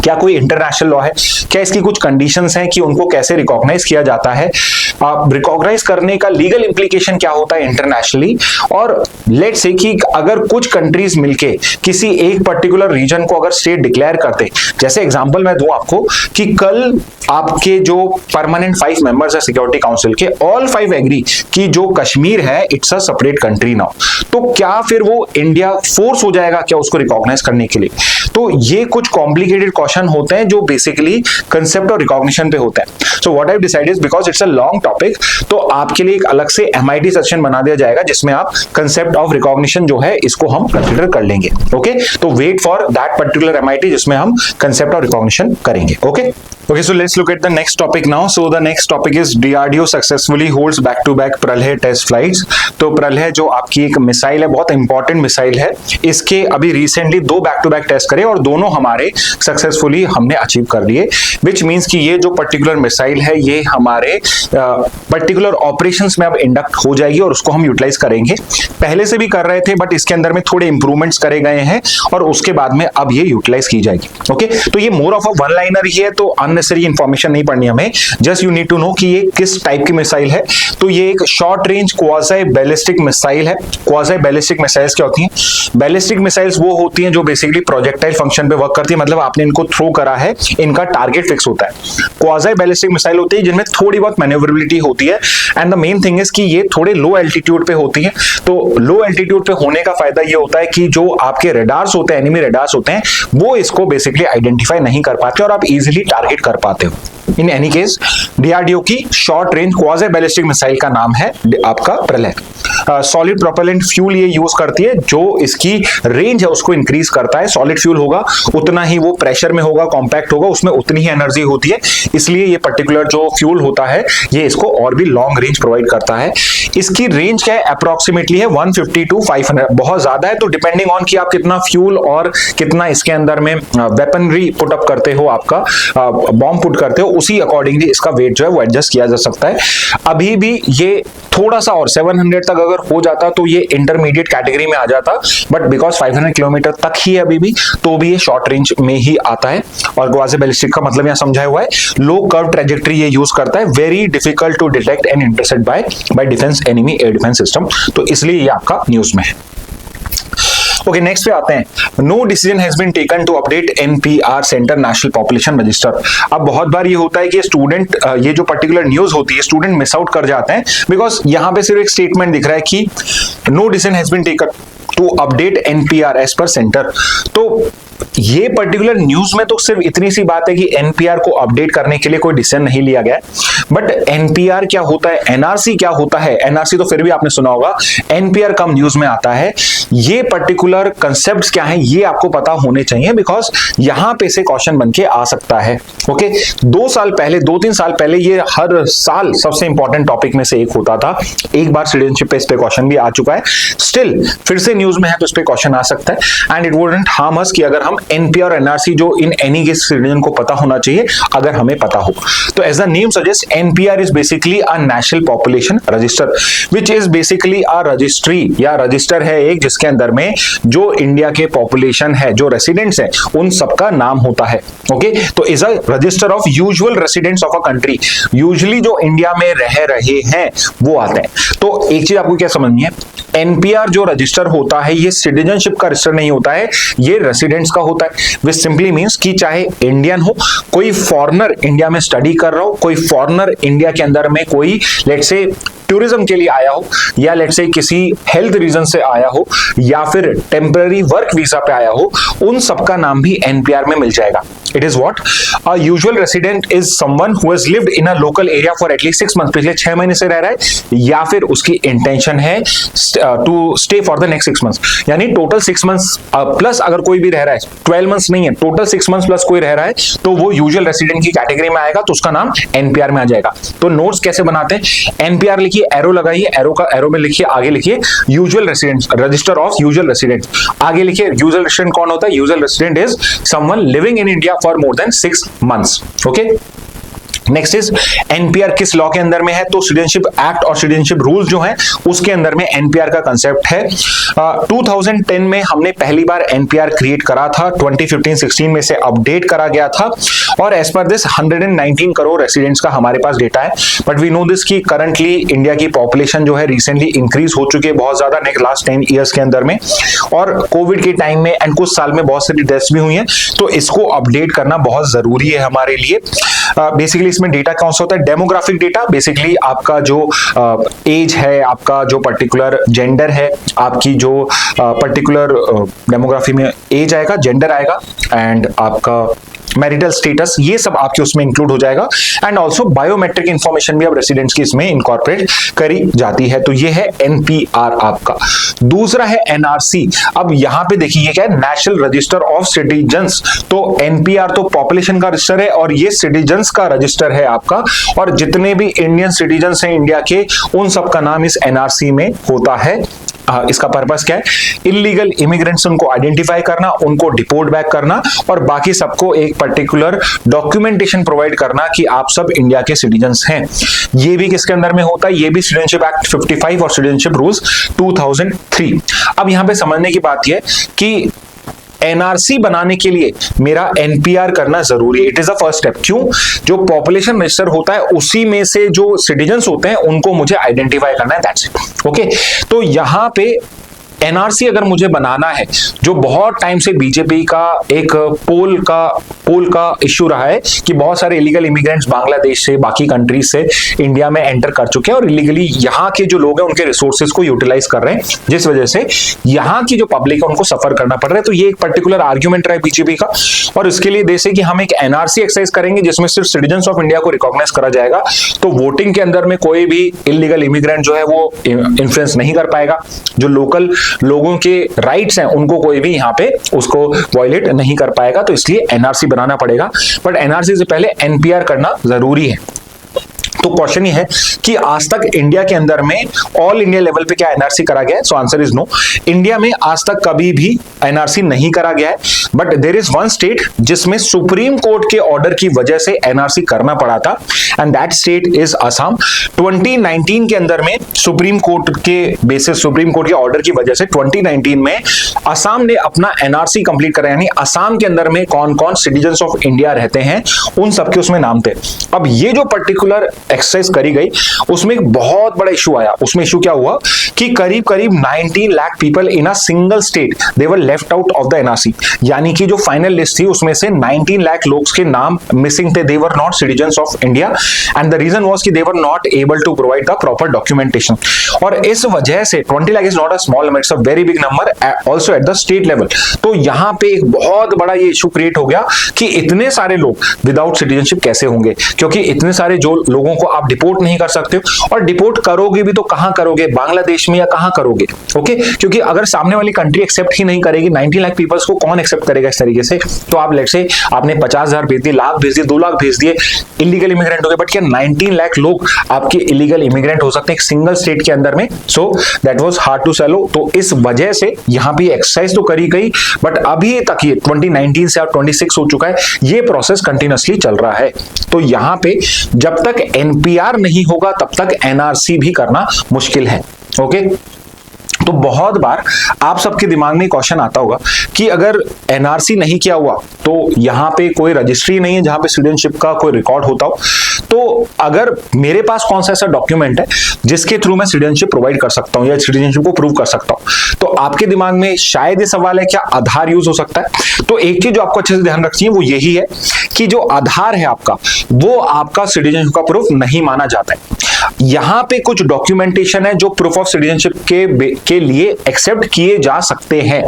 क्या कोई इंटरनेशनल लॉ है, क्या इसकी कुछ कंडीशंस हैं कि उनको कैसे रिकॉग्नाइज किया जाता है, रिकॉग्नाइज करने का लीगल इंप्लीकेशन क्या होता है इंटरनेशनली, और लेट्स से कि अगर कुछ कंट्रीज मिलके किसी एक पर्टिकुलर रीजन को अगर स्टेट डिक्लेयर करते, जैसे एग्जांपल मैं दूं आपको कि कल आपके जो परमानेंट 5 मेंबर्स है सिक्योरिटी काउंसिल के, ऑल 5 एग्री कि जो कश्मीर है it's a separate country now, तो क्या फिर वो इंडिया फोर्स हो जाएगा क्या उसको रिकॉग्नाइज करने के लिए? तो ये कुछ कॉम्प्लिकेटेड क्वेश्चन होते हैं जो बेसिकली कंसेप्ट और रिकॉग्निशन पे होता है। So what I decided, because it's a long topic, तो आपके लिए एक अलग से MIT सेक्शन बना दिया जाएगा जिसमें आप कंसेप्ट ऑफ रिकॉग्निशन जो है इसको हम कंसीडर कर लेंगे। ओके, तो wait for that particular MIT जिसमें हम कंसेप्ट और रिकॉग्निशन करेंगे। Okay, so let's look at the next topic now. So the next topic is DRDO successfully holds back-to-back प्रलय टेस्ट फ्लाइट्स। तो प्रलय जो आपकी एक मिसाइल है, बहुत इंपॉर्टेंट मिसाइल है, इसके अभी रिसेंटली 2 बैक-टू-बैक टेस्ट करे और दोनों हमारे सक्सेसफुली हमने अचीव कर लिए, विच मीन्स कि ये जो पर्टिकुलर मिसाइल है ये हमारे पर्टिकुलर ऑपरेशंस में अब इंडक्ट हो जाएगी और उसको हम यूटिलाइज करेंगे। पहले से भी कर रहे थे बट इसके अंदर में थोड़े इंप्रूवमेंट्स करे गए हैं और उसके बाद में अब ये यूटिलाइज की जाएगी। ओके, तो ये more of a one liner ही है, तो अननेसेसरी इंफॉर्मेशन नहीं पढ़नी हमें, just you need to know कि ये किस टाइप की मिसाइल है। तो ये एक short range quasi ballistic missile है। क्वाज़ी बैलिस्टिक मिसाइल्स क्या होती हैं? बैलिस्टिक मिसाइल्स वो होती हैं जो बेसिकली प्रोजेक्टाइल फंक्शन पे वर्क करती है, मतलब आपने इनको थ्रो करा है, इनका टारगेट फिक्स होता है। क्वाज़ी बैलिस्टिक मिसाइल होती है जिनमें थोड़ी बहुत मैन्यूवरेबिलिटी होती है, and the main thing is कि ये थोड़े लो एल्टीट्यूड पे होती है। तो लो एल्टीट्यूड पे होने का फायदा ये होता है कि जो आपके रेडार्स होते हैं, एनिमी रेडार्स होते हैं, वो इसको बेसिकली आइडेंटिफाई नहीं कर पाते और आप इजीली टारगेट कर पाते हो। इन एनी केस डीआरडीओ की short range quasi ballistic missile का नाम है आपका प्रलय। सॉलिड प्रोपेलेंट फ्यूल ये यूज करती है, जो इसकी रेंज है उसको इंक्रीज करता है। सॉलिड फ्यूल होगा उतना ही वो प्रेशर में होगा, कॉम्पैक्ट होगा, उसमें उतनी ही एनर्जी होती है, इसलिए ये पर्टिकुलर जो फ्यूल होता है ये इसको और भी लॉन्ग रेंज प्रोवाइड करता है। इसकी रेंज क्या है? अप्रोक्सीमेटली है 150 to 500, बहुत ज्यादा है, तो डिपेंडिंग ऑन कि आप कितना फ्यूल और कितना इसके अंदर में वेपनरी पुट अप करते हो, आपका बॉम्ब पुट करते हो, उसी अकॉर्डिंगली इसका वेट जो है वो एडजस्ट किया जा सकता है। अभी भी ये थोड़ा सा और 700 तक अगर हो जाता तो ये इंटरमीडिएट कैटेगरी में आ जाता, बट बिकॉज 500 किलोमीटर तक ही अभी भी, तो भी ये शॉर्ट रेंज में ही आता है। और क्वाज़ी बैलिस्टिक का मतलब यहाँ समझाया हुआ है, लो कर्व ट्रेजेक्टरी ये यूज करता है, very difficult to detect and intercept by defence enemy air defence system, तो इसलिए ये आपका न्यूज में है। ओके, नेक्स्ट पे आते हैं। No decision has been taken to update NPR centre national population register. अब बहुत बार ये होता है कि स्टूडेंट ये जो पर्टिकुलर न्यूज होती है स्टूडेंट मिस आउट कर जाते हैं, बिकॉज यहाँ पे सिर्फ एक स्टेटमेंट दिख रहा है कि no decision has been taken to update NPR as per centre. तो ये पर्टिकुलर न्यूज में तो सिर्फ इतनी सी बात है कि NPR को अपडेट करने के लिए कोई डिसीजन नहीं लिया गया है, बट एनपीआर क्या होता है, एनआरसी क्या होता है, एनआरसी तो फिर भी आपने सुना होगा, एनपीआर कम न्यूज में आता है। ये पर्टिकुलर कंसेप्ट्स क्या है ये आपको पता होने चाहिए, बिकॉज यहां पे से क्वेश्चन बन के आ सकता है। ओके, 2-3 साल पहले ये हर साल सबसे इंपॉर्टेंट टॉपिक में से एक होता था। एक बार सिटीजनशिप पे इस पे क्वेश्चन भी आ चुका है, स्टिल फिर से न्यूज में है तो इस पे क्वेश्चन आ सकता है। And it wouldn't harm us कि अगर हम एनपीआर और एनआरसी जो इन एनी केस सिटीजन को पता होना चाहिए अगर हमें पता हो। तो as the name suggest, NPR is basically a national population register which is basically a registry या रजिस्टर है एक, जिसके अंदर में जो इंडिया के पॉपुलेशन है, जो रेसिडेंट्स है, उन सबका नाम होता है। ओके, तो is a resistor of usual residents of a country, usually जो इंडिया में रह रहे हैं वो आते हैं। तो एक चीज आपको क्या समझनी है, एनपीआर जो रजिस्टर होता है ये सिटीजनशिप का रजिस्टर नहीं होता है, ये रेसिडेंट्स का होता है। विच सिंपली मींस कि चाहे इंडियन हो, कोई फॉरेनर इंडिया में स्टडी कर रहा हो, कोई फॉरेनर इंडिया के अंदर में कोई लेट्स से टूरिज्म के लिए आया हो, या लेट्स से किसी हेल्थ रीजन से आया हो, या फिर टेम्पररी वर्क वीजा पे आया हो, उन सबका नाम भी एनपीआर में मिल जाएगा। It is what a usual resident is someone who has lived in a local area for at least 6 months, पिछले 6 महीने से रह रहा है, या फिर उसकी इंटेंशन है to stay for the next 6 months, यानी टोटल 6 मंथ्स प्लस अगर कोई भी रह रहा है, 12 मंथ्स नहीं है, टोटल 6 मंथ्स प्लस कोई रह रहा है, तो वो यूजुअल रेसिडेंट की कैटेगरी में आएगा, तो उसका नाम एनपीआर में आ जाएगा। तो नोट्स कैसे बनाते हैं, एनपीआर लिखिए, एरो लगाइए, एरो में लिखिए, आगे लिखिए usual residents, register of usual residents, आगे लिखिए यूजुअल रेसिडेंट कौन होता है, usual resident is someone living in India for more than 6 months. Okay, next is NPR किस लॉ के अंदर में है, तो सिटीजनशिप एक्ट और सिटीजनशिप रूल्स जो है उसके अंदर में एनपीआर का कंसेप्ट है। 2010 में हमने पहली बार एनपीआर क्रिएट करा था, 2015-16 में से अपडेट करा गया था, और as per this 119 crore residents का हमारे पास डेटा है। बट वी नो दिस कि करंटली इंडिया की पॉपुलेशन जो है रिसेंटली इंक्रीज हो चुकी है बहुत ज्यादा नेक्स्ट लास्ट 10 ईयर्स के अंदर में, और कोविड के टाइम में एंड कुछ साल में बहुत सारी डेथ्स भी हुई हैं, तो इसको अपडेट करना बहुत जरूरी है हमारे लिए। बेसिकली इसमें डेटा कौन सा होता है, डेमोग्राफिक डेटा, बेसिकली आपका जो एज है, आपका जो पर्टिकुलर जेंडर है, आपकी जो पर्टिकुलर डेमोग्राफी में एज आएगा, जेंडर आएगा, एंड आपका मैरिटल स्टेटस, ये सब आपके उसमें इंक्लूड हो जाएगा। एंड ऑल्सो बायोमेट्रिक इंफॉर्मेशन भी अब रेसिडेंट्स की इसमें इनकॉर्पोरेट करी जाती है। तो ये है एनपीआर आपका। दूसरा है एनआरसी। अब यहां पे देखिए ये क्या है, नेशनल रजिस्टर ऑफ सिटीजन्स। तो एनपीआर तो पॉपुलेशन का रजिस्टर है और ये सिटीजन्स का रजिस्टर है आपका, और जितने भी इंडियन सिटीजन्स हैं इंडिया के, उन सब का नाम इस एनआरसी में होता है। इसका पर्पस क्या है, इलीगल इमिग्रेंट्स उनको आइडेंटिफाई करना, उनको डिपोर्ट बैक करना, और बाकी सबको एक पर्टिकुलर डॉक्यूमेंटेशन प्रोवाइड करना कि आप सब इंडिया के सिटीजन्स हैं। ये भी किसके अंदर में होता है, ये भी सिटीजनशिप एक्ट 55 और सिटीजनशिप रूल्स 2003। अब यहां पे समझने की बात यह कि एनआरसी बनाने के लिए मेरा एनपीआर करना जरूरी है। It is the first step. क्यों, जो पॉपुलेशन रजिस्टर होता है उसी में से जो सिटीजन्स होते हैं उनको मुझे आइडेंटिफाई करना है, दैट्स इट। ओके, तो यहां पे एनआरसी अगर मुझे बनाना है, जो बहुत टाइम से बीजेपी का एक पोल का इश्यू रहा है कि बहुत सारे इलीगल इमिग्रेंट्स बांग्लादेश से, बाकी कंट्रीज से इंडिया में एंटर कर चुके हैं और इलीगली यहाँ के जो लोग हैं उनके रिसोर्सेज को यूटिलाइज कर रहे हैं, जिस वजह से यहाँ की जो पब्लिक है उनको सफर करना पड़ रहा है। तो ये एक पर्टिकुलर आर्ग्यूमेंट रहा है बीजेपी का, और इसके लिए जैसे कि हम एक एनआरसी एक्सरसाइज करेंगे जिसमें सिर्फ सिटीजन्स ऑफ इंडिया को रिकॉग्नाइज करा जाएगा, तो वोटिंग के अंदर में कोई भी इलीगल इमिग्रेंट जो है वो इन्फ्लुएंस नहीं कर पाएगा। जो लोकल लोगों के राइट्स हैं उनको कोई भी यहाँ पे उसको वायलेट नहीं कर पाएगा, तो इसलिए एनआरसी बनाना पड़ेगा। बट एनआरसी से पहले एनपीआर करना जरूरी है। तो क्वेश्चन ये है कि आज तक इंडिया के अंदर में ऑल इंडिया लेवल पे क्या एनआरसी करा गया है? So answer is no. India में आज तक कभी भी एनआरसी नहीं करा गया है, but there is one state जिसमें सुप्रीम कोर्ट के ऑर्डर की वजह से एनआरसी करना पड़ा था, and that state is Assam. 2019 के अंदर में सुप्रीम कोर्ट के बेसिस, सुप्रीम कोर्ट के ऑर्डर की वजह से 2019 में असम ने अपना एनआरसी कंप्लीट करा, यानी असम के अंदर में कौन कौन सिटीजन्स ऑफ इंडिया रहते हैं उन सबके उसमें नाम थे। अब ये जो पर्टिकुलर एक्सरसाइज करी गई उसमें एक बहुत बड़ा इशू आया। उसमें इशू क्या हुआ कि करीब करीब 19 lakh people in a single state they were left out of the NRC, यानी कि जो फाइनल लिस्ट थी उसमें से 19 लाख लोग के नाम मिसिंग थे। They were not citizens of India and the reason was कि they were not able to provide the proper documentation. और इस वजह से 20 lakh is not a small number, it's a very big number also at the state level. तो यहां पे एक बहुत बड़ा ये इशू क्रिएट हो गया कि इतने सारे लोग विदाउट सिटीजनशिप कैसे होंगे, क्योंकि इतने सारे जो लोगों को आप डिपोर्ट नहीं कर सकते हो, और डिपोर्ट करोगे भी तो कहां करोगे, बांग्लादेश में या कहां करोगे? ओके, क्योंकि अगर सामने वाली कंट्री एक्सेप्ट ही नहीं करेगी, 19 लाख पीपल्स को कौन एक्सेप्ट करेगा इस तरीके से? तो आप लेट्स से आपने 50,000 भेज दिए, लाख भेज दिए, 2 लाख भेज दिए, इलीगल इमिग्रेंट हो गए, बट क्या 19 लाख लोग आपके इलीगल इमिग्रेंट हो सकते हैं एक सिंगल स्टेट के अंदर में? So that was hard to swallow. तो इस वजह से यहां भी एक्सरसाइज तो करी गई, बट अभी तक ये 2019 से अब 26 हो चुका है, ये प्रोसेस कंटिन्यूअसली चल रहा है। तो यहां पे जब तक एनपीआर नहीं होगा तब तक एनआरसी भी करना मुश्किल है। ओके, तो बहुत बार आप सबके दिमाग में क्वेश्चन आता होगा कि अगर एनआरसी नहीं किया हुआ तो यहां पे कोई रजिस्ट्री नहीं है जहां पे सिटीजनशिप का कोई रिकॉर्ड होता हो, तो अगर मेरे पास कौन सा ऐसा डॉक्यूमेंट है जिसके थ्रू मैं सिटीजनशिप प्रोवाइड कर सकता हूं या सिटीजनशिप को प्रूव कर सकता हूं? तो आपके दिमाग में शायद ये सवाल है क्या आधार यूज हो सकता है? तो एक चीज जो आपको अच्छे से ध्यान रखनी है वो यही है कि जो आधार है आपका, वो आपका सिटीजनशिप का प्रूफ नहीं माना जाता है। यहां पे कुछ डॉक्यूमेंटेशन है जो प्रूफ ऑफ सिटीजनशिप के लिए एक्सेप्ट किए जा सकते हैं।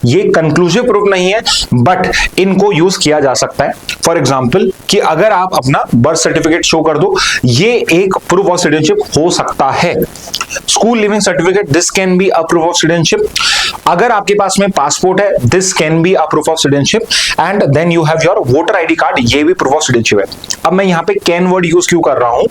ये कंक्लूसिव प्रूफ नहीं है, बट इनको यूज किया जा सकता है। फॉर एग्जांपल कि अगर आप अपना बर्थ सर्टिफिकेट शो कर दो, ये एक प्रूफ ऑफ सिटीजनशिप हो सकता है। School leaving certificate, this can be a proof of citizenship. अगर आपके पास में पासपोर्ट है, this can be a proof of citizenship. And then you have your voter ID card, ये भी प्रूफ ऑफ सिटीजनशिप है। अब मैं यहां पे कैन वर्ड यूज क्यों कर रहा हूं?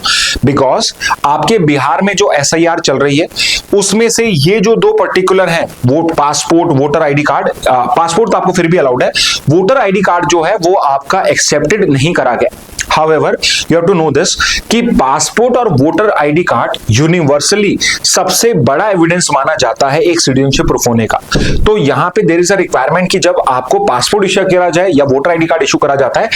बिकॉज आपके बिहार में जो एसआईआर चल रही है उसमें से ये जो 2 पर्टिकुलर हैं, वो passport, voter ID card, passport तो आपको फिर भी अलाउड है, वोटर आईडी कार्ड जो है वो आपका एक्सेप्टेड नहीं करा गया। However, you have to know this कि पासपोर्ट और वोटर आईडी कार्ड यूनिवर्सली सबसे बड़ा एविडेंस माना जाता है एक सिटीजनशिप प्रूफ होने का। तो यहां पे देयर इज अ रिक्वायरमेंट कि जब आपको पासपोर्ट इश्यू किया जाए या वोटर आईडी कार्ड इश्यू करा जाता है,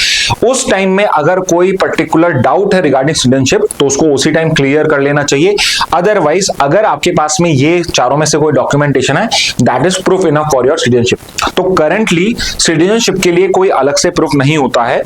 उस टाइम में अगर कोई पर्टिकुलर डाउट है रिगार्डिंग सिटीजनशिप तो उसको उसी टाइम क्लियर कर लेना चाहिए। अदरवाइज अगर आपके पास में ये चारों में से कोई डॉक्यूमेंटेशन है, that is proof enough for your citizenship. तो करंटली सिटीजनशिप के लिए कोई अलग से प्रूफ नहीं होता है।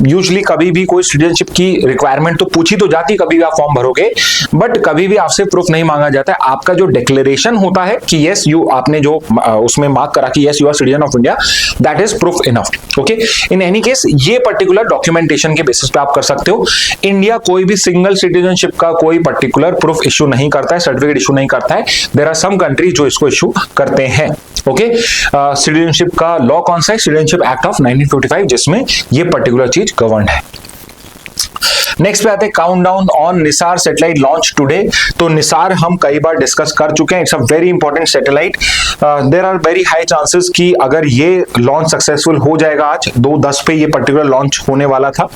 यूजुअली कभी भी कोई सिटीजनशिप की रिक्वायरमेंट तो पूछी तो जाती, कभी भी आप फॉर्म भरोगे, बट कभी भी आपसे प्रूफ नहीं मांगा जाता है। आपका जो डिक्लेरेशन होता है कि यस यू, आपने जो उसमें मार्क करा कि yes you are citizen of India, that is proof enough. Okay, in any case ये पर्टिकुलर डॉक्यूमेंटेशन के बेसिस पे आप कर सकते हो। इंडिया कोई भी सिंगल सिटीजनशिप का कोई पर्टिकुलर प्रूफ इश्यू नहीं करता है, सर्टिफिकेट इश्यू नहीं करता है। देयर आर सम कंट्रीज जो इसको इश्यू करते हैं। ओके, सिटीजनशिप का लॉ कौन सा है? सिटीजनशिप एक्ट ऑफ 1955, जिसमें ये पर्टिकुलर चीज गवर्नड है। नेक्स्ट पे आते हैं countdown on NISAR satellite launch today. तो निसार हम कई बार डिस्कस कर चुके हैं, it's a very important satellite. There are very high chances कि अगर ये लॉन्च सक्सेसफुल हो जाएगा, आज 2:10 पे ये पर्टिकुलर लॉन्च होने वाला था।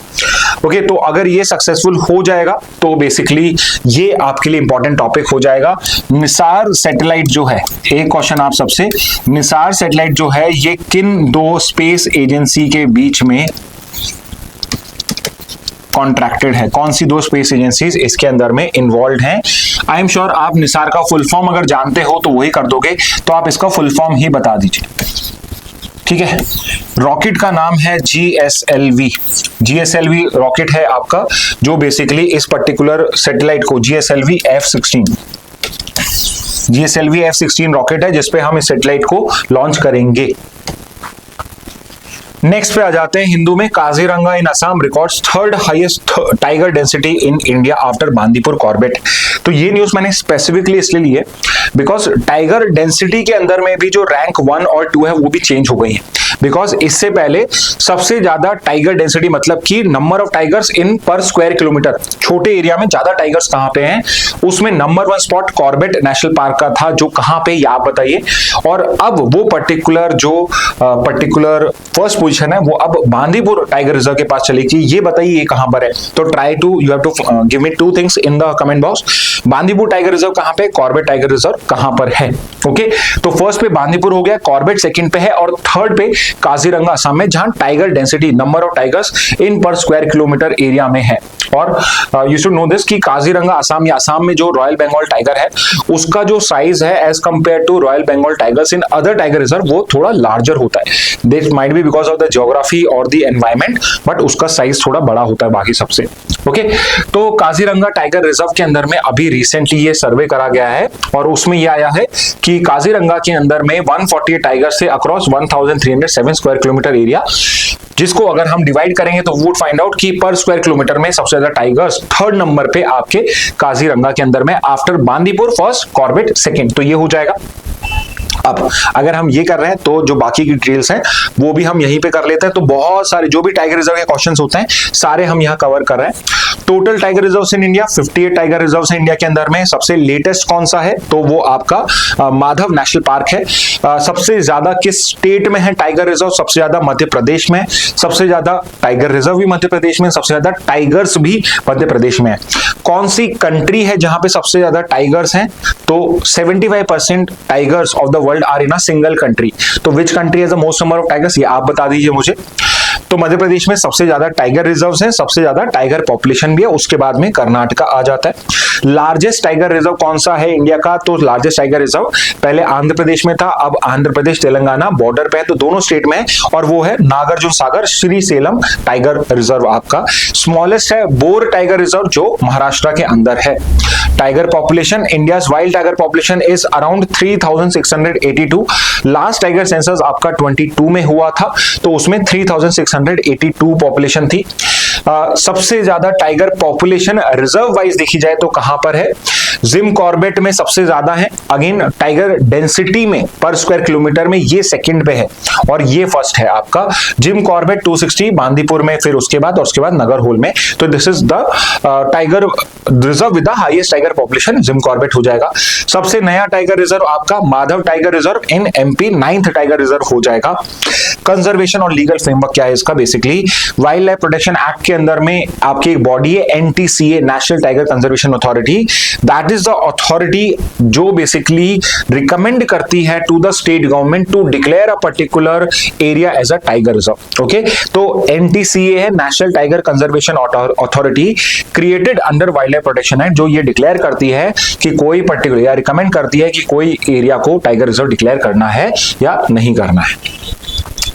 ओके, तो अगर ये सक्सेसफुल हो जाएगा तो बेसिकली ये आपके लिए इंपॉर्टेंट टॉपिक हो जाएगा। निसार सैटेलाइट जो है, एक क्वेश्चन आप सबसे, निसार सैटेलाइट जो है ये किन 2 स्पेस एजेंसी के बीच में कॉन्ट्रैक्टेड है? कौन सी 2 स्पेस एजेंसीज इसके अंदर में इन्वॉल्व हैं? आई एम श्योर आप निसार का फुल फॉर्म अगर जानते हो तो वही कर दोगे, तो आप इसका फुल फॉर्म ही बता दीजिए। ठीक है, रॉकेट का नाम है GSLV। GSLV रॉकेट है आपका, जो बेसिकली इस पर्टिकुलर सैटेलाइट को GSLV F-16 रॉकेट है जिसपे हम इस सैटेलाइट को लॉन्च करेंगे। नेक्स्ट पे आ जाते हैं हिंदू में। Kaziranga in Assam records 3rd highest tiger density in India after Bandipur Corbett. तो ये न्यूज मैंने स्पेसिफिकली इसलिए ली है बिकॉज टाइगर डेंसिटी के अंदर में भी जो रैंक 1 और 2 है वो भी चेंज हो गई है। बिकॉज इससे पहले सबसे ज्यादा टाइगर डेंसिटी मतलब कि नंबर ऑफ टाइगर्स इन पर स्क्वायर किलोमीटर, छोटे एरिया में ज्यादा टाइगर्स कहां पे हैं, उसमें number 1 spot Corbett national park का था, जो कहां पे आप बताइए। और अब वो पर्टिकुलर फर्स्ट पोजीशन है वो अब बांदीपुर टाइगर रिजर्व के पास चली गई। ये बताइए ये कहां पर है? तो you have to give me 2 things in the comment box. Bandipur tiger reserve कहां पे, कॉर्बेट टाइगर रिजर्व कहां पर है? ओके, तो फर्स्ट पे बांदीपुर हो गया, कॉर्बेट सेकंड पे है, और थर्ड पे काजीरंगा असम में, जहां tiger density number of tigers इन पर स्क्वायर किलोमीटर एरिया में है। और यू शुड नो दिस कि काजीरंगा असम या असम में जो रॉयल बंगाल टाइगर है उसका जो साइज है as compare to royal Bengal tigers in other tiger reserve वो थोड़ा लार्जर होता है। This might be because of of the geography और द एनवायरमेंट, बट उसका साइज थोड़ा बड़ा होता है बाकी सबसे। ओके, तो काजीरंगा टाइगर रिजर्व के अंदर में अभी रिसेंटली ये सर्वे करा गया है और उसमें ये आया है कि काजीरंगा के अंदर में 148 टाइगर से अक्रॉस 1307 स्क्वायर किलोमीटर एरिया, जिसको अगर हम डिवाइड करेंगे तो वुड फाइंड आउट कि पर स्क्वायर किलोमीटर में सबसे ज्यादा टाइगर्स थर्ड नंबर पे आपके काजीरंगा के अंदर में, after Bandipur first, Corbett second, तो ये हो जाएगा। अब अगर हम ये कर रहे हैं तो जो बाकी की डिटेल्स हैं वो भी हम यहीं पे कर लेते हैं। तो बहुत सारे जो भी टाइगर रिजर्व के क्वेश्चंस होते हैं सारे हम यहाँ कवर कर रहे हैं। Total tiger reserves in India 58 tiger reserves हैं इंडिया के अंदर में। सबसे लेटेस्ट कौन सा है तो वो आपका माधव नेशनल पार्क है। सबसे ज्यादा किस स्टेट में है टाइगर रिजर्व? सबसे ज्यादा मध्य प्रदेश में। सबसे ज्यादा टाइगर रिजर्व भी मध्य प्रदेश में, सबसे ज्यादा टाइगर्स भी मध्य प्रदेश में है। कौन सी कंट्री है जहां पे सबसे ज्यादा टाइगर्स हैं? तो 75% tigers of the world are in a single country. तो which country has the most number of tigers, ये आप बता दीजिए मुझे। तो मध्य प्रदेश में सबसे ज्यादा टाइगर रिजर्व्स हैं, सबसे ज्यादा टाइगर पॉपुलेशन भी है, उसके बाद में कर्नाटका आ जाता है। लार्जेस्ट टाइगर रिजर्व कौन सा है इंडिया का? तो लार्जेस्ट टाइगर रिजर्व पहले आंध्र प्रदेश में था, अब आंध्र प्रदेश तेलंगाना बॉर्डर पे है, तो दोनों स्टेट में है, और वो है नागार्जुन सागर श्रीसेलम टाइगर रिजर्व आपका। स्मॉलेस्ट है बोर टाइगर रिजर्व जो महाराष्ट्र के अंदर है। Tiger population, India wild tiger population is around 3682। Last tiger census आपका 22 में हुआ था, तो उसमें 3682 पॉपुलेशन थी। सबसे ज्यादा टाइगर पॉपुलेशन रिजर्व वाइज देखी जाए तो कहां पर है? जिम कॉर्बेट में सबसे ज्यादा है। अगेन टाइगर डेंसिटी में पर स्क्वायर किलोमीटर में ये सेकंड पे है और ये फर्स्ट है आपका जिम कॉर्बेट 260 बांदीपुर में, फिर उसके बाद नगर होल में। तो this is the tiger reserve with the highest tiger population, Jim Corbett हो जाएगा। सबसे नया टाइगर रिजर्व आपका Madhav tiger reserve in MP 9th tiger reserve हो जाएगा। कंजर्वेशन और लीगल फ्रेमवर्क क्या है इसका? Basically wild life protection act के अंदर में आपकी एक बॉडी है NTCA, national tiger conservation authority. That is the authority जो बेसिकली रिकमेंड करती है to the state government to declare a particular area as a tiger reserve. Okay, तो एनटीसीए है national tiger conservation authority, created under wildlife protection act, जो ये डिक्लेयर करती है कि कोई पर्टिकुलर या रिकमेंड करती है कि कोई एरिया को टाइगर रिजर्व डिक्लेयर करना है या नहीं करना है।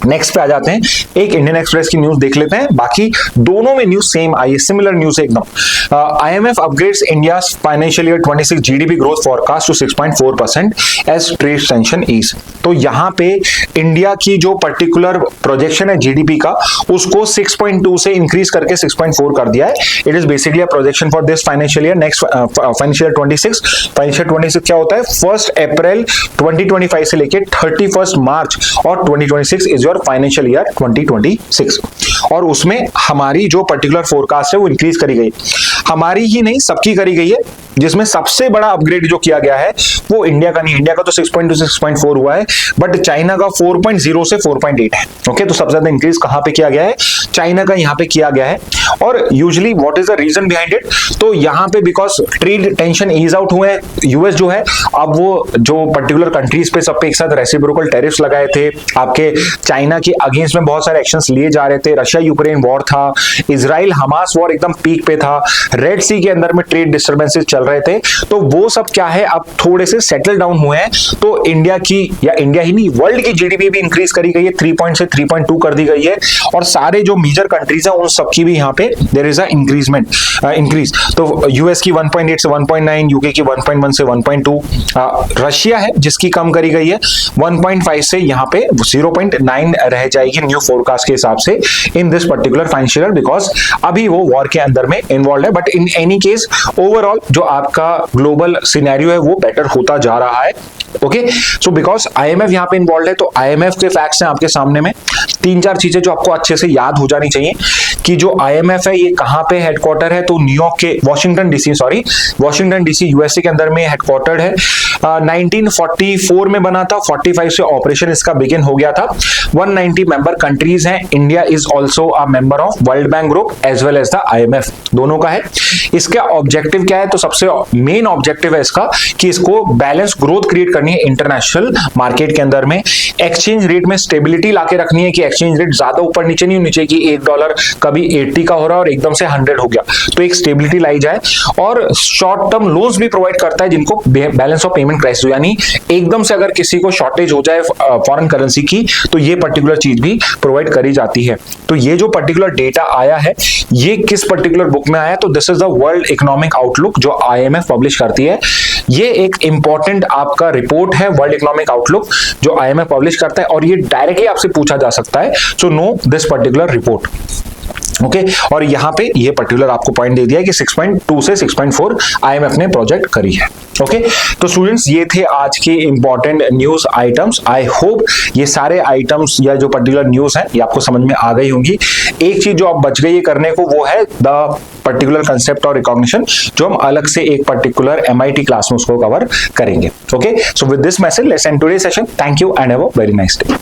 नेक्स्ट पे आ जाते हैं, एक इंडियन एक्सप्रेस की न्यूज देख लेते हैं, बाकी दोनों में न्यूज सेम आई है, सिमिलर न्यूज एकदम। IMF upgrades India financial year 26 GDP growth forecast to 6.4% as trade tension ease. तो यहाँ पे इंडिया की जो पर्टिकुलर प्रोजेक्शन है जीडीपी का उसको 6.2 से इंक्रीज करके 6.4 कर दिया है। It is basically a projection for this financial year. Next financial year 26, financial 26 क्या होता है? 1 अप्रैल 2025 से लेके 31 मार्च और 2026 इज फाइनेंशियल ईयर 2026, और उसमें हमारी जो पर्टिकुलर फोरकास्ट है वो इंक्रीज करी गई, हमारी ही नहीं सबकी करी गई है, जिसमें सबसे बड़ा अपग्रेड जो किया गया है वो इंडिया का नहीं, इंडिया का तो 6.2 से 6.4 हुआ है, बट चाइना का 4.0 से 4.8 है। ओके, तो सबसे ज्यादा इंक्रीज कहां पे किया गया है? चाइना का यहाँ पे किया गया है। और usually what is the reason behind it? तो यहाँ पे because trade tension ease out हुए, यूएस जो है अब वो जो पर्टिकुलर कंट्रीज पे सब पे एक साथ रेसिप्रोकल टैरिफ्स लगाए थे, आपके चाइना के अगेंस्ट में बहुत सारे एक्शंस लिए जा रहे थे, रशिया यूक्रेन वॉर था, इजराइल हमास वॉर एकदम पीक पे था, रेड सी के अंदर में ट्रेड डिस्टर्बेंसेस चल रहे थे, तो वो सब क्या है अब थोड़े से सेटल डाउन हुए हैं। तो इंडिया की, या इंडिया ही नहीं वर्ल्ड की जीडीपी भी इंक्रीज करी गई है, 3 से 3.2 कर दी गई है, और सारे जो मेजर कंट्रीज है उन सबकी भी यहाँ पे देयर इज अ इंक्रीज। तो यूएस की 1.8 से 1.9, यूके की 1.1 से 1.2, रशिया है जिसकी कम करी गई है 1.5 से यहाँ पे 0.9 रह जाएगी न्यू फोरकास्ट के हिसाब से in this particular financial year, because अभी वो वॉर के अंदर में इन्वॉल्व है। But in any case overall जो आपका ग्लोबल सिनेरियो है वो बेटर होता जा रहा है। ओके, सो बिकॉज आईएमएफ यहाँ पे इन्वॉल्व है, तो आईएमएफ के फैक्ट्स हैं आपके सामने में। 3-4 चीजें जो आपको अच्छे से याद हो जानी चाहिए कि जो आईएमएफ है ये कहाँ पे हेडक्वार्टर है, तो न्यूयॉर्क के वॉशिंगटन डीसी यूएसए के अंदर में हेडक्वार्टर्ड है। 1944 में बना था, 45 से ऑपरेशन इसका बिगिन हो गया था। 190 मेंबर कंट्रीज हैं, India is also a member of World Bank group as well as the IMF, दोनों का है। इसका ऑब्जेक्टिव क्या है? तो सबसे मेन ऑब्जेक्टिव है इसका कि इसको बैलेंस ग्रोथ क्रिएट करनी है इंटरनेशनल मार्केट के अंदर में, एक्सचेंज रेट में स्टेबिलिटी लाके रखनी है कि एक्सचेंज रेट ज्यादा ऊपर नीचे नहीं होनी चाहिए कि $1 कभी कभी 80 का हो रहा है और एकदम से 100 हो गया, तो एक स्टेबिलिटी लाई जाए। और शॉर्ट टर्म लोन्स भी प्रोवाइड करता है जिनको बैलेंस ऑफ पेमेंट क्राइसिस, यानी एकदम से अगर किसी को शॉर्टेज हो जाए फॉरेन करेंसी की, तो ये पर्टिकुलर चीज भी प्रोवाइड करी जाती है। तो ये जो पर्टिकुलर डेटा आया है, ये किस पर्टिकुलर बुक में आया, तो this is the world economic outlook जो IMF पब्लिश करती है। ये एक इंपॉर्टेंट आपका रिपोर्ट है, वर्ल्ड इकोनॉमिक आउटलुक जो IMF पब्लिश करता है, और ये डायरेक्टली आपसे पूछा जा सकता है। So know this particular report, okay. और यहां पे ये पर्टिकुलर आपको पॉइंट दे दिया है कि 6.2 से 6.4 IMF ने प्रोजेक्ट करी है, ओके। तो स्टूडेंट्स, ये थे आज के important news items. I hope ये सारे आइटम्स या जो पर्टिकुलर न्यूज है ये आपको समझ में आ गई होंगी। एक चीज जो आप बच गई है करने को, वो है द पर्टिकुलर कंसेप्ट और रिकॉग्निशन, जो हम अलग से एक पर्टिकुलर MIT क्लास में उसको कवर करेंगे, okay. So with this message let's end today session. Thank you and have a very nice day.